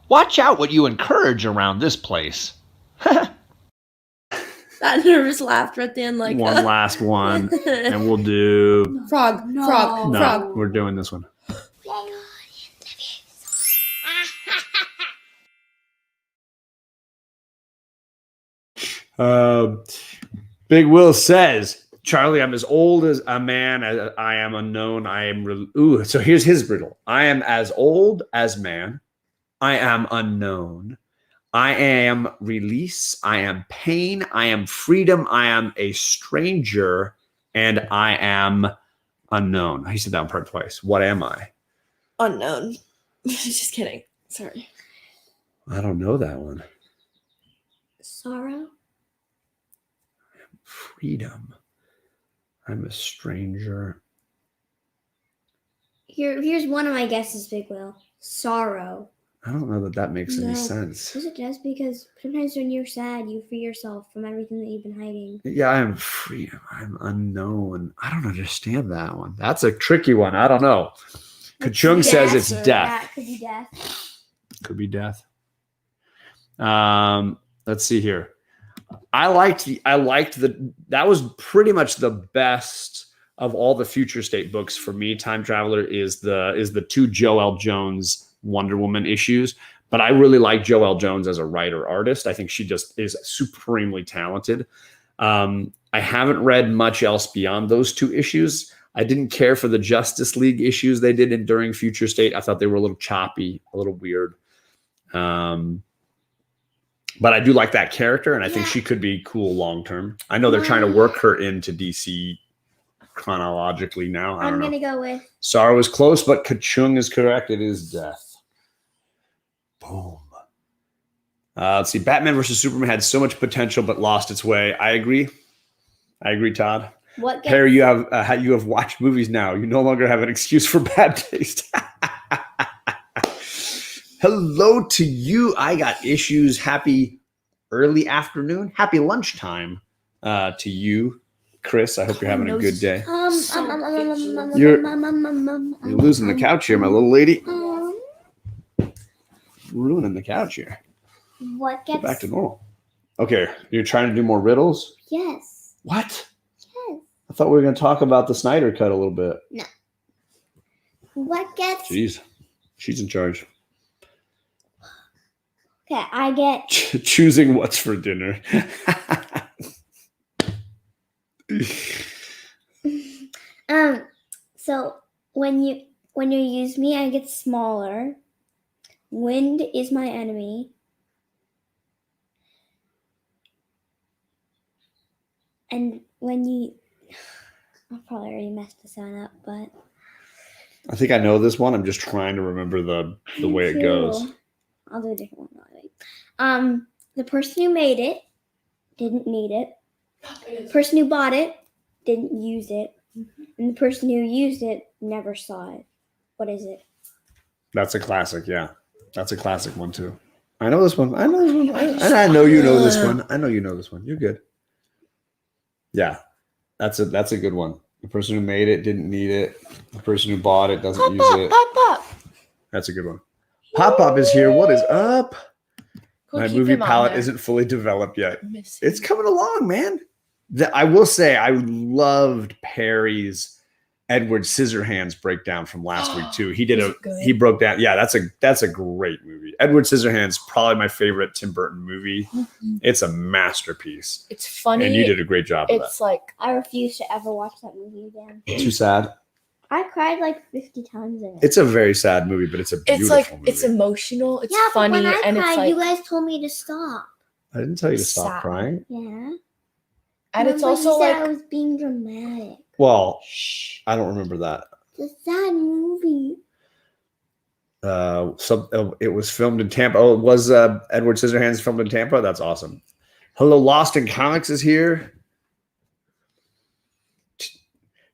watch out what you encourage around this place. That nervous laughter at the end, like one last one, and we'll do. frog. No, Frog. we're doing this one. Big Will says, Charlie, I'm as old as a man as I am unknown. I am. So here's his riddle. I am as old as man. I am unknown. I am release. I am pain. I am freedom. I am a stranger. And I am unknown. He said that part twice. What am I? Unknown. Just kidding. Sorry. I don't know that one. Sorrow. Freedom. I'm a stranger. Here's one of my guesses, Big Will. Sorrow. I don't know that makes any No. sense. Yes, it does, because sometimes when you're sad, you free yourself from everything that you've been hiding. Yeah, I am freedom. I'm unknown. I don't understand that one. That's a tricky one. I don't know. Kachung says it's Death. death. That could be death. Could be death. Let's see here. That was pretty much the best of all the Future State books for me. Time Traveler is the two Joelle Jones Wonder Woman issues, but I really like Joelle Jones as a writer artist. I think she just is supremely talented. I haven't read much else beyond those two issues. I didn't care for the Justice League issues they did during Future State. I thought they were a little choppy, a little weird. But I do like that character, and I think she could be cool long term. I know they're trying to work her into DC chronologically now. I don't know. I'm going to go with... Sorrow is close, but Kachung is correct. It is death. Boom. Let's see. Batman versus Superman had so much potential, but lost its way. I agree. Todd. What Harry, you have watched movies now. You no longer have an excuse for bad taste. Hello to you. I got issues. Happy early afternoon. Happy lunchtime to you, Chris. I hope you're having a good day. You're losing the couch here, my little lady. Ruining the couch here. What Get gets... back to normal. Okay, you're trying to do more riddles? Yes. What? Yes. I thought we were going to talk about the Snyder Cut a little bit. No. What gets... Jeez, she's in charge. Okay, I get... Choosing what's for dinner. So when you use me, I get smaller. Wind is my enemy. And when you... I'll probably already messed this one up, but... I think I know this one. I'm just trying to remember the way it goes. I'll do a different one. The person who made it didn't need it. The person who bought it didn't use it. And the person who used it never saw it. What is it? That's a classic, yeah. That's a classic one, too. I know this one. And I know you know this one. I know you know this one. You're good. Yeah, that's a good one. The person who made it didn't need it. The person who bought it doesn't use it. Pop. That's a good one. Pop is here. What is up? Cool, My keep movie him on palette there. isn't fully developed yet. Miss It's him. coming along, man. I will say I loved Perry's Edward Scissorhands breakdown from last week too. He did Is it good? he broke down. Yeah, that's a great movie. Edward Scissorhands, probably my favorite Tim Burton movie. It's a masterpiece, It's funny. and you did a great job of It's like I refuse to ever watch that movie again. that. Too sad. I cried like 50 times in it. It's a very sad movie, but it's a beautiful It's like movie. it's emotional. It's yeah, funny, but when I and cried, it's like you guys told me to stop. I didn't tell you to stop sad. crying. Yeah. and it's Remember also you said like I was being dramatic. Well, shh. I don't remember that. It's a sad movie. It was filmed in Tampa. Oh, it was Edward Scissorhands filmed in Tampa? That's awesome. Hello, Lost in Comics is here.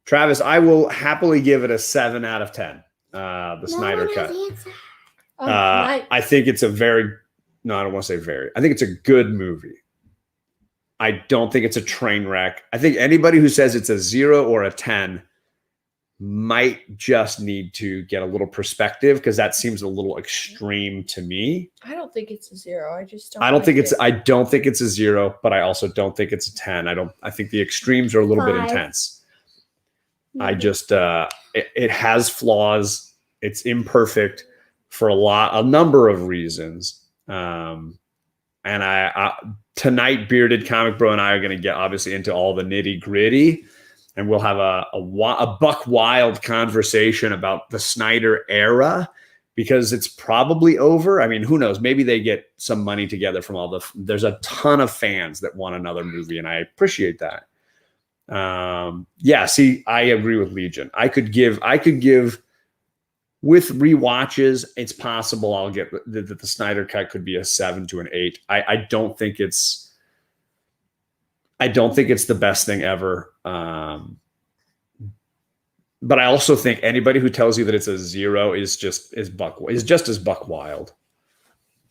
Travis, I will happily give it a 7 out of 10. The Snyder Cut. I think it's a very, no, I don't want to say very. I think it's a good movie. I don't think it's a train wreck. I think anybody who says it's a 0 or a 10 might just need to get a little perspective because that seems a little extreme to me. I don't think it's a 0. I just don't. I don't like think it's it. I don't think it's a 0, but I also don't think it's a 10. I think the extremes are a little bit 5. intense. I just it has flaws. It's imperfect for a number of reasons. And I tonight, Bearded Comic Bro and I are going to get obviously into all the nitty gritty, and we'll have a buck wild conversation about the Snyder era because it's probably over. I mean, who knows? Maybe they get some money together from there's a ton of fans that want another movie, and I appreciate that. See, I agree with Legion. I could give with rewatches, it's possible I'll get that the Snyder Cut could be a 7 to an 8. I don't think it's the best thing ever. But I also think anybody who tells you that it's a 0 is just as buck wild.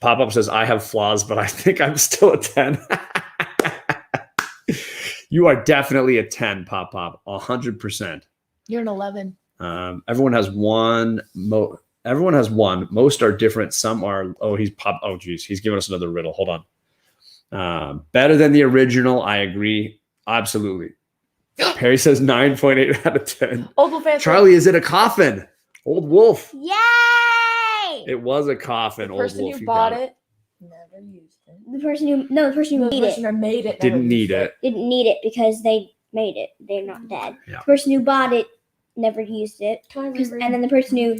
Pop-Up says, I have flaws, but I think I'm still a 10. You are definitely a 10, Pop-Pop, 100%. You're an 11. Everyone has one. Everyone has one. Most are different. Some are. He's giving us another riddle. Hold on. Better than the original. I agree. Absolutely. Perry says 9.8 out of 10. Old Wolf answer. Charlie, is it a coffin? Old Wolf. Yay! It was a coffin. The Old person Wolf. who You bought got it never used it. The person who made it Didn't need it. didn't need it because they made it. They're not dead. Yeah. The person who bought it never used it. And then the person who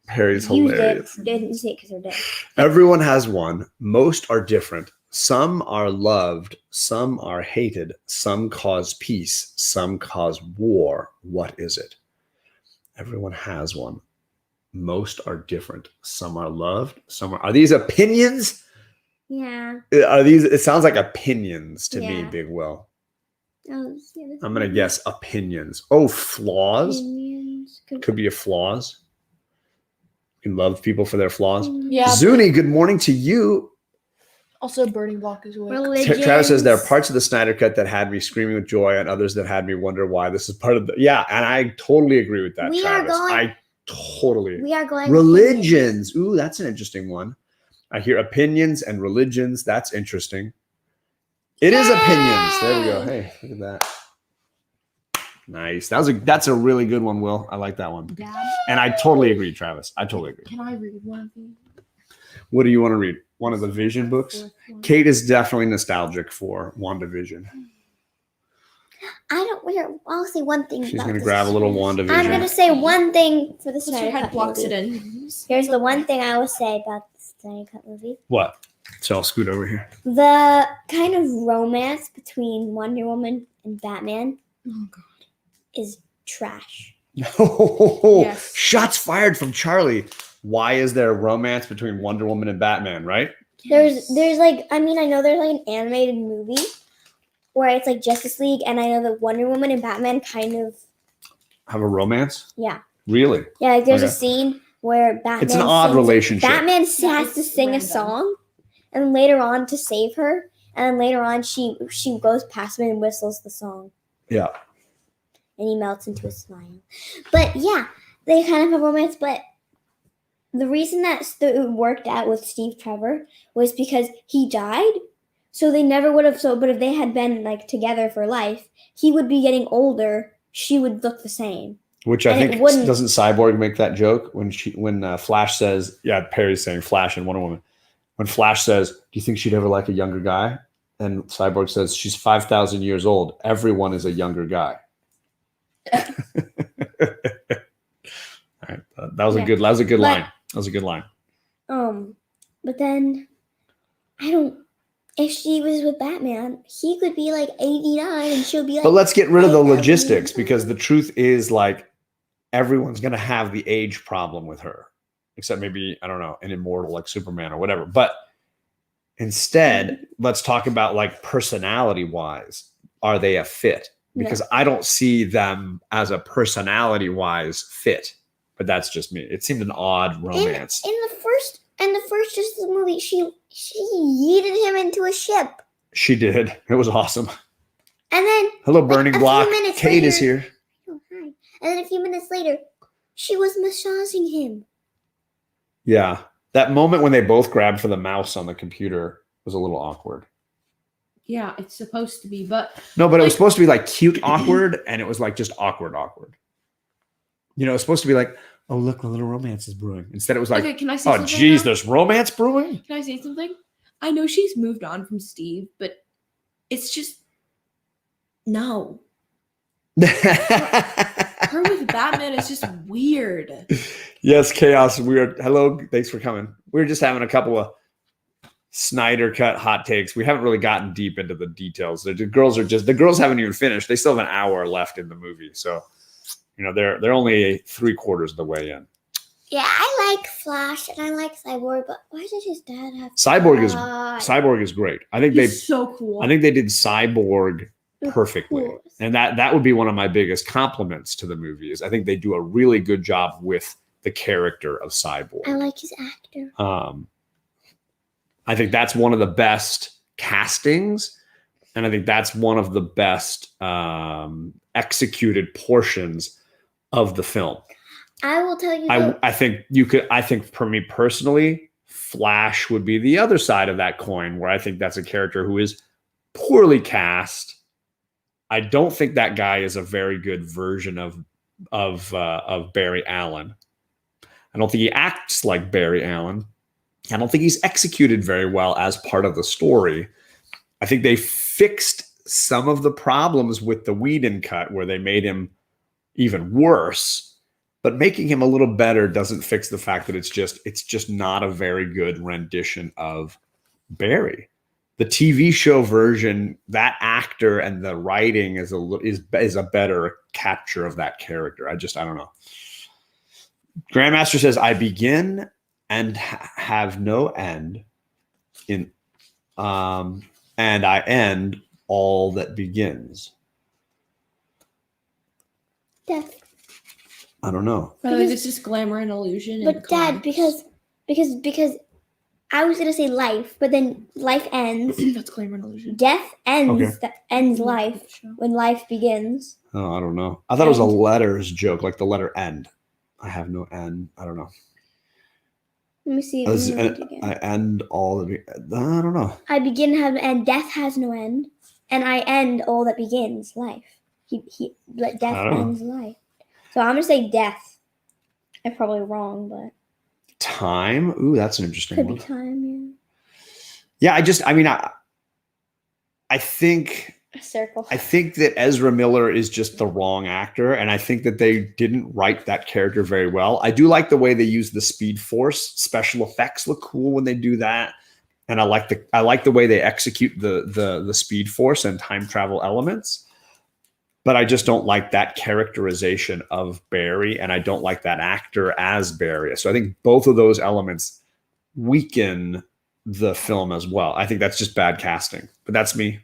Perry's used hilarious. it didn't see it because they're dead. Everyone has one. Most are different. Some are loved. Some are hated. Some cause peace. Some cause war. What is it? Everyone has one. Most are different. Some are loved. Are these opinions? Yeah. Are these? It sounds like opinions to me, Yeah. Big Will. Oh, yeah, I'm going to guess opinions. Oh, flaws? opinions. Could be a flaws. You love people for their flaws. Yeah. Zuni, good morning to you. Also, Burning Block is awake. Religions. Travis says there are parts of the Snyder Cut that had me screaming with joy and others that had me wonder why this is part of the. Yeah, and I totally agree with that, We are Travis. going- I totally. We are going Religions. Ooh, that's an interesting one. I hear opinions and religions. That's interesting. It is opinions. There we go. Hey, look at that. Nice. That's a really good one, Will. I like that one. Dad, And I totally agree, Travis. I totally agree. can I read one of these? What do you want to read? One of the Vision books? Kate is definitely nostalgic for WandaVision. I'll say one thing. She's about going to this. grab a little WandaVision. I'm going to say one thing for the Puts your Snyder head Cut blocks movie. it in. Here's the one thing I will say about the Snyder Cut movie. What? So I'll scoot over here. The kind of romance between Wonder Woman and Batman Oh god. is trash. Yes. Shots fired from Charlie. Why is there a romance between Wonder Woman and Batman, right? There's like, I know there's like an animated movie where it's like Justice League, and I know that Wonder Woman and Batman kind of, Have a romance? yeah. Really? Yeah, like there's a Okay. scene where Batman It's an odd sings- relationship. Batman Yeah, has to it's sing a random. song, and later on to save her, and then later on she goes past him and whistles the song, Yeah. and he melts into a smile. But yeah, they kind of have romance, but the reason that it worked out with Steve Trevor was because he died, so they never would have. But if they had been like together for life, he would be getting older. She would look the same. Which I And it think wouldn't- doesn't Cyborg make that joke when Flash says, yeah, Perry's saying Flash and Wonder Woman. When Flash says, do you think she'd ever like a younger guy? And Cyborg says, she's 5,000 years old. Everyone is a younger guy. right. That was a Yeah. good But- line. That was a good line. But then I don't. If she was with Batman, he could be like 89 and she'll be like. But let's get rid of the I love logistics you. because the truth is like everyone's going to have the age problem with her, except maybe, I don't know, an immortal like Superman or whatever. But instead, let's talk about like personality wise. Are they a fit? Because I don't see them as a personality wise fit, but that's just me. It seemed an odd romance. In the first Justice movie, she yeeted him into a ship. She did. It was awesome. And then Hello, Burning a few Block. minutes Kate is later- here. oh, hi. And then a few minutes later, she was massaging him. Yeah. That moment when they both grabbed for the mouse on the computer was a little awkward. Yeah, it's supposed to be, but No, but it was supposed to be like cute awkward, and it was like just awkward. You know, it's supposed to be like, oh, look, a little romance is brewing. Instead, it was like, okay, can I say oh, something? geez, now? there's romance brewing? Can I say something? I know she's moved on from Steve, but it's just no. Her with Batman is just weird. Yes, Chaos. Hello, thanks for coming. We're just having a couple of Snyder Cut hot takes. We haven't really gotten deep into the details. The girls haven't even finished. They still have an hour left in the movie, so you know they're only 3/4 of the way in. Yeah, I like Flash and I like Cyborg, but why did his dad have Cyborg is great. I think He's so cool. I think they did Cyborg perfectly, course. and that would be one of my biggest compliments to the movie. Is I think they do a really good job with the character of Cyborg. I like his actor. I think that's one of the best castings, and I think that's one of the best executed portions of the film. I will tell you. I think you could. I think for me personally, Flash would be the other side of that coin, where I think that's a character who is poorly cast. I don't think that guy is a very good version of Barry Allen. I don't think he acts like Barry Allen. I don't think he's executed very well as part of the story. I think they fixed some of the problems with the Whedon cut where they made him even worse, but making him a little better doesn't fix the fact that it's just not a very good rendition of Barry. The TV show version, that actor and the writing is a better capture of that character. I don't know. Grandmaster says, I begin and have no end in and I end all that begins. Death. I don't know. By the way, this is glamour and illusion. But and Dad, because I was gonna say life, but then life ends. that's glamour and illusion. Death ends. Okay. That ends life when life begins. Oh, I don't know. I thought it was a letters joke, like the letter end. I have no end. I don't know. Let me see. I end all the. I don't know. I begin, have, and death has no end, and I end all that begins life. Death I don't know. ends life. So I'm gonna say death. I'm probably wrong, but Time. Ooh, that's an interesting could one. be time. Yeah, I think. Yeah, a circle. I think that Ezra Miller is just the wrong actor, and I think that they didn't write that character very well. I do like the way they use the Speed Force. Special effects look cool when they do that, and I like the way they execute the Speed Force and time travel elements. But I just don't like that characterization of Barry, and I don't like that actor as Barry. So I think both of those elements weaken the film as well. I think that's just bad casting, but that's me.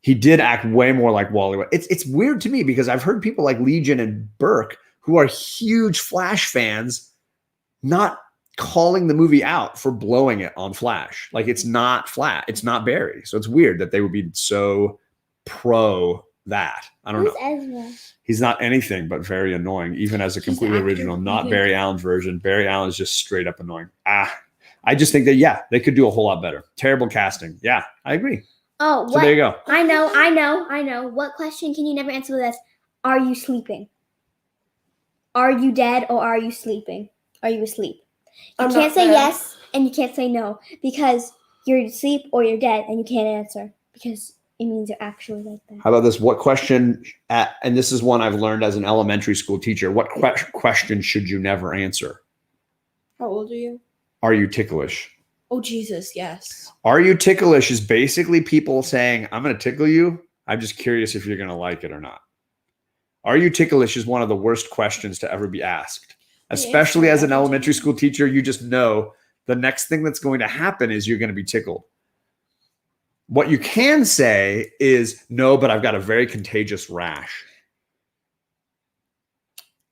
He did act way more like Wally. It's weird to me because I've heard people like Legion and Burke, who are huge Flash fans, not calling the movie out for blowing it on Flash. Like it's not Barry. So it's weird that they would be so pro that. I don't know. Ezra? He's not anything but very annoying, even as a completely original, not Barry Allen version. Barry Allen is just straight up annoying. I just think that, they could do a whole lot better. Terrible casting. Yeah, I agree. Oh, So what? there you go. I know. What question can you never answer with this? Are you sleeping? Are you dead or are you sleeping? Are you asleep? You I'm can't not say dead. yes and you can't say no because you're asleep or you're dead and you can't answer because it means you're actually like that. How about this? What question, and this is one I've learned as an elementary school teacher, what question should you never answer? How old are you? Are you ticklish? Oh, Jesus, yes. Are you ticklish is basically people saying, I'm going to tickle you. I'm just curious if you're going to like it or not. Are you ticklish is one of the worst questions to ever be asked. Especially as an elementary school teacher, you just know the next thing that's going to happen is you're going to be tickled. What you can say is, no, but I've got a very contagious rash.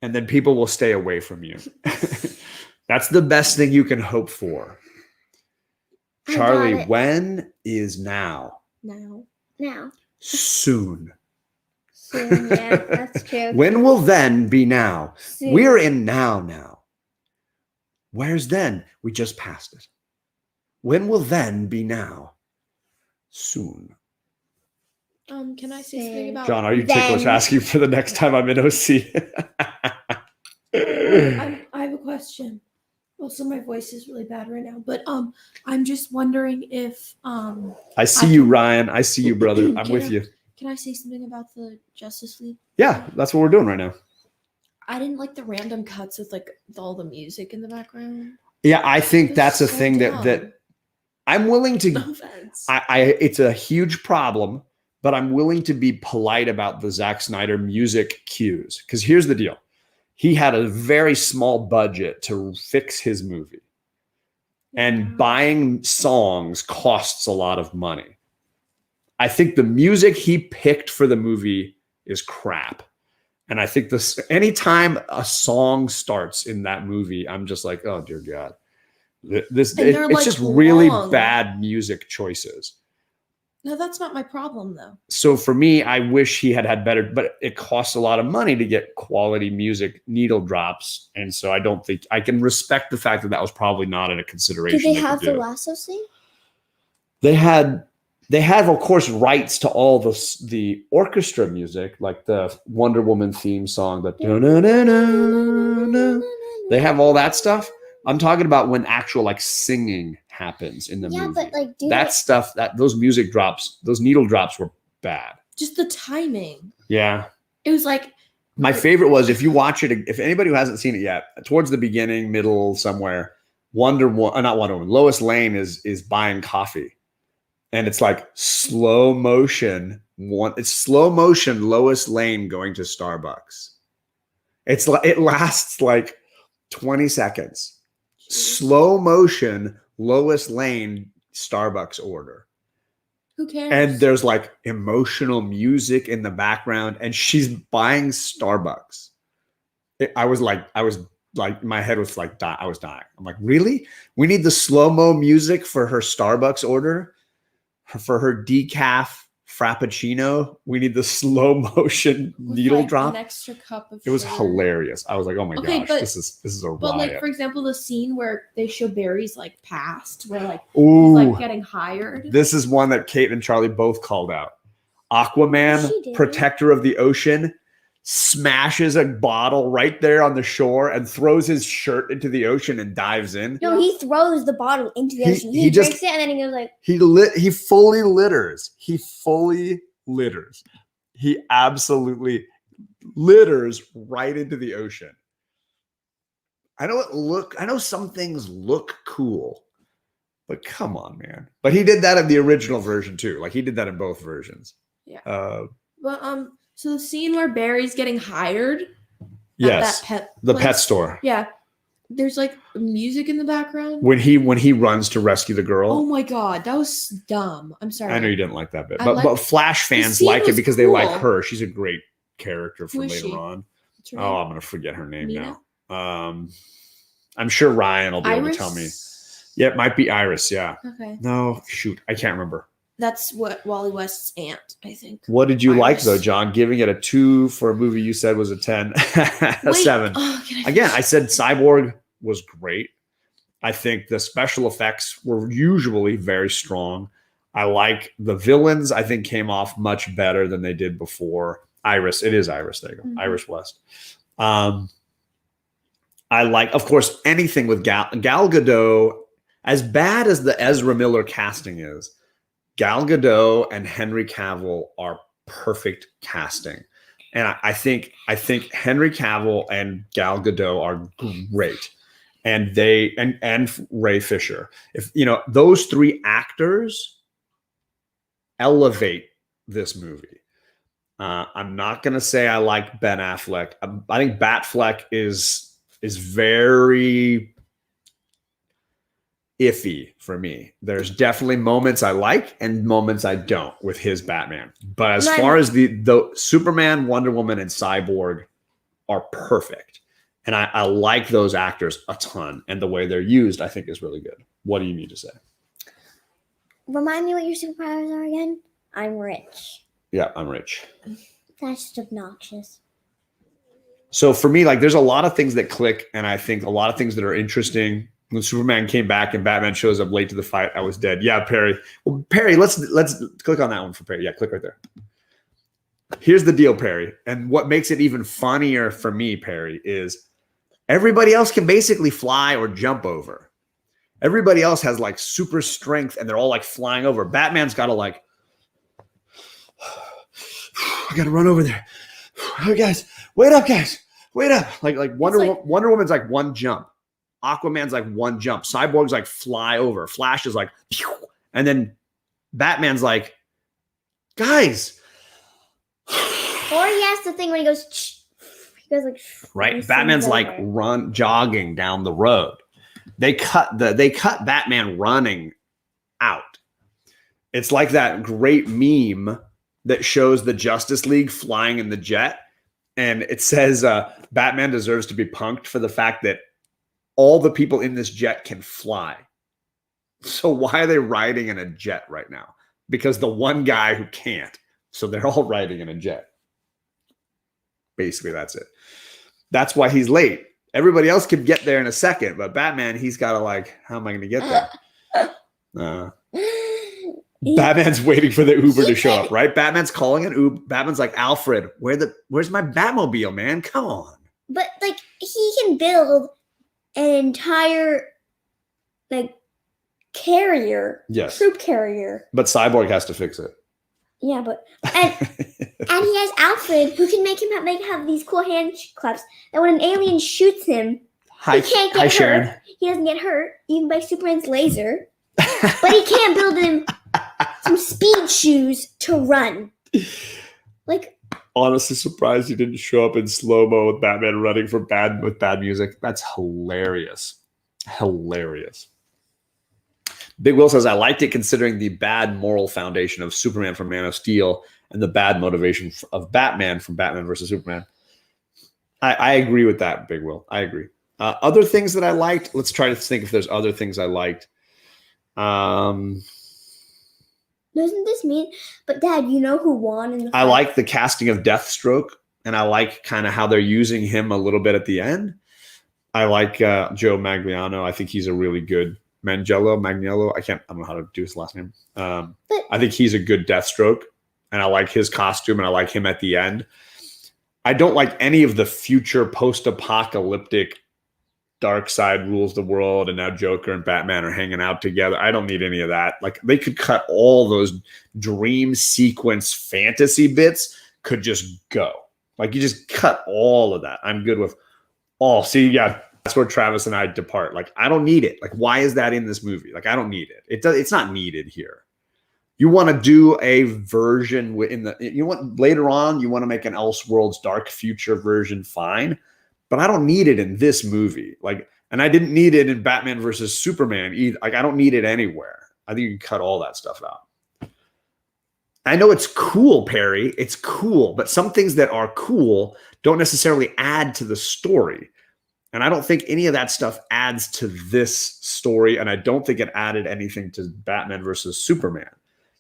And then people will stay away from you. That's the best thing you can hope for. Charlie, when is now? Now. Soon. Soon, yeah, that's true. When will then be now? Soon. We're in now. Where's then? We just passed it. When will then be now? Soon. Can I say something about John, are you ticklish asking for the next time I'm in OC? I have a question. Also, my voice is really bad right now, but I'm just wondering if I see you, Ryan. I see you, brother. I'm with you. Can I say something about the Justice League? Yeah, that's what we're doing right now. I didn't like the random cuts with like all the music in the background. Yeah, I think that's a so thing dumb. that I'm willing to. No offense. It's a huge problem, but I'm willing to be polite about the Zack Snyder music cues. Because here's the deal. He had a very small budget to fix his movie. And buying songs costs a lot of money. I think the music he picked for the movie is crap. And I think this anytime a song starts in that movie, I'm just like, oh dear God. It's like just really long. bad music choices. No, that's not my problem though. So for me, I wish he had better, but it costs a lot of money to get quality music needle drops. And so I don't think I can respect the fact that that was probably not in a consideration. Did they have the lasso scene? They had, of course, rights to all the orchestra music, like the Wonder Woman theme song, they have all that stuff. I'm talking about when actual like singing happens in the movie. But like stuff, those music drops, those needle drops were bad. Just the timing. Yeah. It was like my favorite was if you watch it, if anybody who hasn't seen it yet, towards the beginning, middle, somewhere, Lois Lane is buying coffee. And it's like slow motion. It's slow motion Lois Lane going to Starbucks. It's like it lasts like 20 seconds. Slow motion Lois Lane Starbucks order. Who cares? And there's like emotional music in the background, and she's buying Starbucks. I was like, my head was like, I was dying. I'm like, really? We need the slow-mo music for her Starbucks order? For her decaf frappuccino, we need the slow motion needle drop. An extra cup of it was sugar. Hilarious. I was like, oh my gosh, this is a riot. But like, for example, the scene where they show Barry's like past, where like Ooh, he's like getting hired. This is one that Kate and Charlie both called out. Aquaman, protector of the ocean, smashes a bottle right there on the shore and throws his shirt into the ocean and dives in. No, he throws the bottle into the ocean. He drinks it and then he goes like he fully litters. He absolutely litters right into the ocean. I know some things look cool, but come on, man. But he did that in the original version too. Like he did that in both versions. Yeah. So the scene where Barry's getting hired. Yes. At that pet store. Yeah. There's like music in the background. When he runs to rescue the girl. Oh my God. That was dumb. I'm sorry. I know you didn't like that bit. But Flash fans like it because they like her. She's a great character from later on. Oh, I'm going to forget her name now. I'm sure Ryan will be able to tell me. Yeah, it might be Iris. Yeah. Okay. No, shoot. I can't remember. That's what Wally West's aunt, I think. What did you like though, John? Giving it a 2 for a movie you said was a 10, a 7. Again, I said Cyborg was great. I think the special effects were usually very strong. I like the villains. I think came off much better than they did before. Iris, it is Iris. There you go, Iris West. I like, of course, anything with Gal Gadot. As bad as the Ezra Miller casting is, Gal Gadot and Henry Cavill are perfect casting. And I think Henry Cavill and Gal Gadot are great. And and Ray Fisher. If those three actors elevate this movie. I'm not gonna say I like Ben Affleck. I think Batfleck is very iffy for me. There's definitely moments I like and moments I don't with his Batman. But as far as the Superman, Wonder Woman, and Cyborg are perfect. And I like those actors a ton. And the way they're used, I think, is really good. What do you need to say? Remind me what your superpowers are again? I'm rich. Yeah, I'm rich. That's just obnoxious. So for me, like, there's a lot of things that click, and I think a lot of things that are interesting. When Superman came back and Batman shows up late to the fight, I was dead. Yeah, Perry. Well, Perry, let's click on that one for Perry. Yeah, click right there. Here's the deal, Perry. And what makes it even funnier for me, Perry, is everybody else can basically fly or jump over. Everybody else has like super strength and they're all like flying over. Batman's got to like, I got to run over there. Oh, guys, wait up, guys. Wait up. Like Wonder Woman's like one jump. Aquaman's like one jump. Cyborg's like fly over. Flash is like, phew. And then Batman's like, guys. Or he has the thing when he goes like, right. Batman's like jogging down the road. They cut Batman running out. It's like that great meme that shows the Justice League flying in the jet. And it says Batman deserves to be punked for the fact that all the people in this jet can fly. So why are they riding in a jet right now? Because the one guy who can't. So they're all riding in a jet. Basically, that's it. That's why he's late. Everybody else could get there in a second, but Batman, he's got to like, how am I going to get there? Batman's waiting for the Uber to show up, right? Batman's calling an Uber. Batman's like, Alfred, where's my Batmobile, man? Come on. But like, he can build an entire like carrier, yes, troop carrier. But Cyborg has to fix it. Yeah, and he has Alfred who can make him have these cool hand claps that when an alien shoots him, he can't get hurt. Sharon. He doesn't get hurt even by Superman's laser. But he can't build him some speed shoes to run. Like, honestly surprised he didn't show up in slow-mo with Batman running with bad music. That's hilarious. Hilarious. Big Will says, I liked it considering the bad moral foundation of Superman from Man of Steel and the bad motivation of Batman from Batman versus Superman. I agree with that, Big Will. I agree. Other things that I liked, let's try to think if there's other things I liked. Doesn't this mean, but Dad, you know who won in the fight? I like the casting of Deathstroke, and I like kind of how they're using him a little bit at the end. I like Joe Magliano. I think he's a really good Magnello. I don't know how to do his last name. I think he's a good Deathstroke, and I like his costume, and I like him at the end. I don't like any of the future post-apocalyptic Dark Side rules the world, and now Joker and Batman are hanging out together. I don't need any of that. Like, they could cut all those dream sequence fantasy bits, could just go. Like, you just cut all of that. I'm good with all. See, yeah, that's where Travis and I depart. Like, I don't need it. Like, why is that in this movie? Like, I don't need it. It's not needed here. You want to do a version later on, you want to make an Elseworlds Dark Future version, fine. But I don't need it in this movie. Like, and I didn't need it in Batman versus Superman either. Like, I don't need it anywhere. I think you can cut all that stuff out. I know it's cool, Perry. It's cool. But some things that are cool don't necessarily add to the story. And I don't think any of that stuff adds to this story. And I don't think it added anything to Batman versus Superman.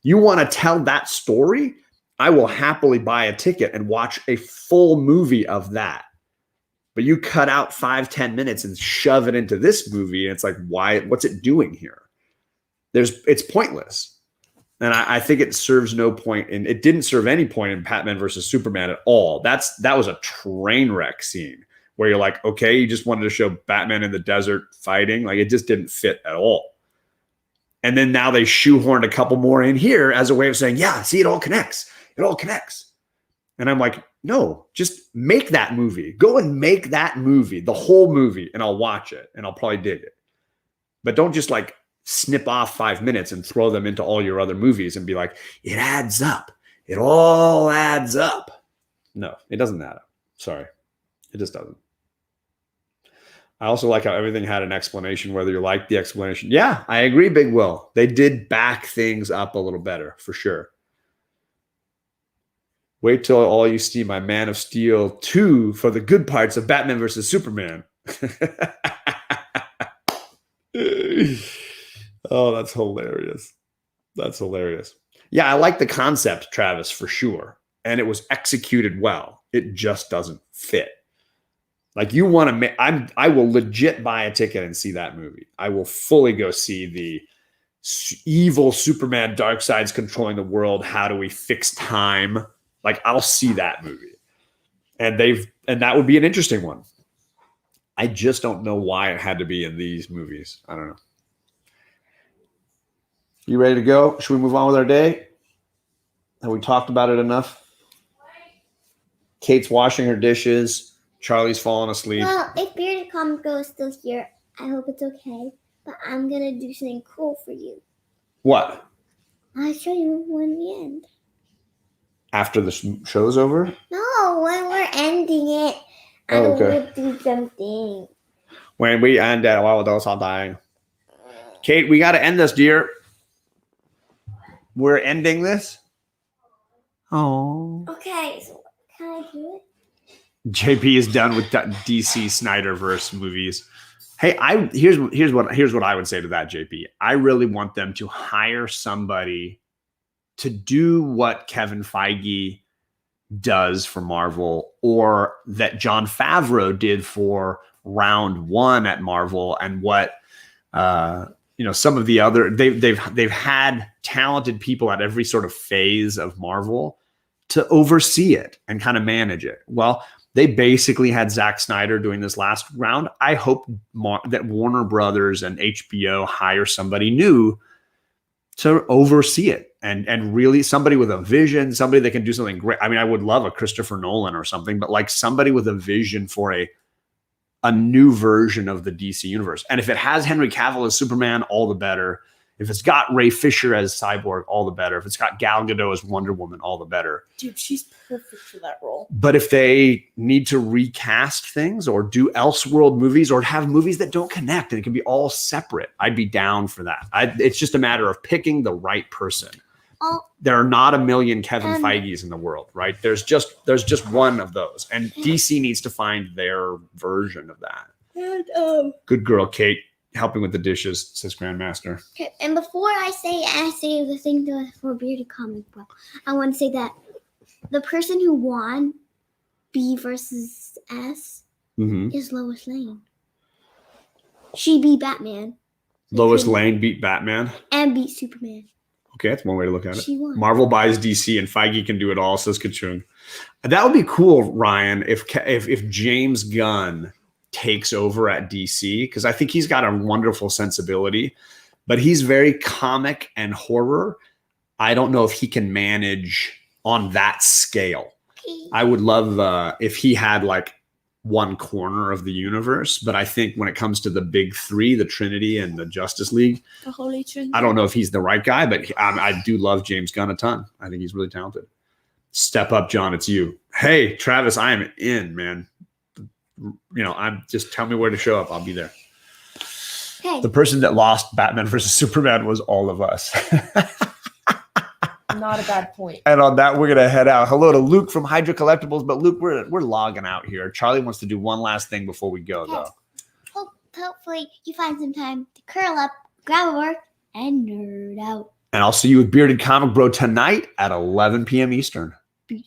You want to tell that story? I will happily buy a ticket and watch a full movie of that. But you cut out 5-10 minutes and shove it into this movie, and it's like, why? What's it doing here? It's pointless. And I think it serves no point, and it didn't serve any point in Batman versus Superman at all. That was a train wreck scene where you're like, okay, you just wanted to show Batman in the desert fighting. Like, it just didn't fit at all. And then now they shoehorned a couple more in here as a way of saying, yeah, see, it all connects. It all connects. And I'm like, no, just make that movie. Go and make that movie, the whole movie, and I'll watch it and I'll probably dig it. But don't just like snip off 5 minutes and throw them into all your other movies and be like, it adds up. It all adds up. No, it doesn't add up. Sorry. It just doesn't. I also like how everything had an explanation, whether you like the explanation. Yeah, I agree, Big Will. They did back things up a little better, for sure. Wait till all you see my Man of Steel 2 for the good parts of Batman versus Superman. Oh, that's hilarious. That's hilarious. Yeah, I like the concept, Travis, for sure. And it was executed well. It just doesn't fit. Like you want to make, I will legit buy a ticket and see that movie. I will fully go see the evil Superman, Darkseid's controlling the world. How do we fix time? Like I'll see that movie. And that would be an interesting one. I just don't know why it had to be in these movies. I don't know. You ready to go? Should we move on with our day? Have we talked about it enough? Kate's washing her dishes. Charlie's falling asleep. Well, if Bearded Comic Girl is still here, I hope it's okay. But I'm going to do something cool for you. What? I'll show you when we end. After the show's over? No, when we're ending it, I will do something. When we end it, I will do something. Kate, we got to end this, dear. We're ending this? Oh. Okay, so can I do it? JP is done with DC Snyderverse movies. Hey, here's what I would say to that, JP. I really want them to hire somebody to do what Kevin Feige does for Marvel, or that Jon Favreau did for Round One at Marvel, and what some of the other they've had talented people at every sort of phase of Marvel to oversee it and kind of manage it. Well, they basically had Zack Snyder doing this last round. I hope that Warner Brothers and HBO hire somebody new to oversee it and really somebody with a vision, somebody that can do something great. I mean, I would love a Christopher Nolan or something, but like somebody with a vision for a new version of the DC universe. And if it has Henry Cavill as Superman, all the better. If it's got Ray Fisher as Cyborg, all the better. If it's got Gal Gadot as Wonder Woman, all the better. Dude, she's perfect for that role. But if they need to recast things or do Elseworld movies or have movies that don't connect and it can be all separate, I'd be down for that. It's just a matter of picking the right person. There are not a million Kevin Feiges in the world, right? There's just one of those. And DC needs to find their version of that. And, good girl, Kate. Helping with the dishes, says Grandmaster. Okay, and before I say the thing for Bearded Comic Book, I want to say that the person who won B versus S is Lois Lane. She beat Batman. Lois Lane beat Batman? And beat Superman. Okay, that's one way to look at it. She won. Marvel buys DC and Feige can do it all, says Kachung. That would be cool, Ryan, if James Gunn takes over at DC, because I think he's got a wonderful sensibility, but he's very comic and horror. I don't know if he can manage on that scale. I would love if he had like one corner of the universe, but I think when it comes to the big three, the Trinity and the Justice League, the Holy Trinity, I don't know if he's the right guy, but I do love James Gunn a ton. I think he's really talented. Step up, John. It's you. Hey, Travis, I am in, man. I'm just tell me where to show up. I'll be there. Okay. The person that lost Batman versus Superman was all of us. Not a bad point. And on that, we're gonna head out. Hello to Luke from Hydra Collectibles, but Luke, we're logging out here. Charlie wants to do one last thing before we go, though. Hopefully, you find some time to curl up, grab a work, and nerd out. And I'll see you with Bearded Comic Bro tonight at 11 p.m. Eastern.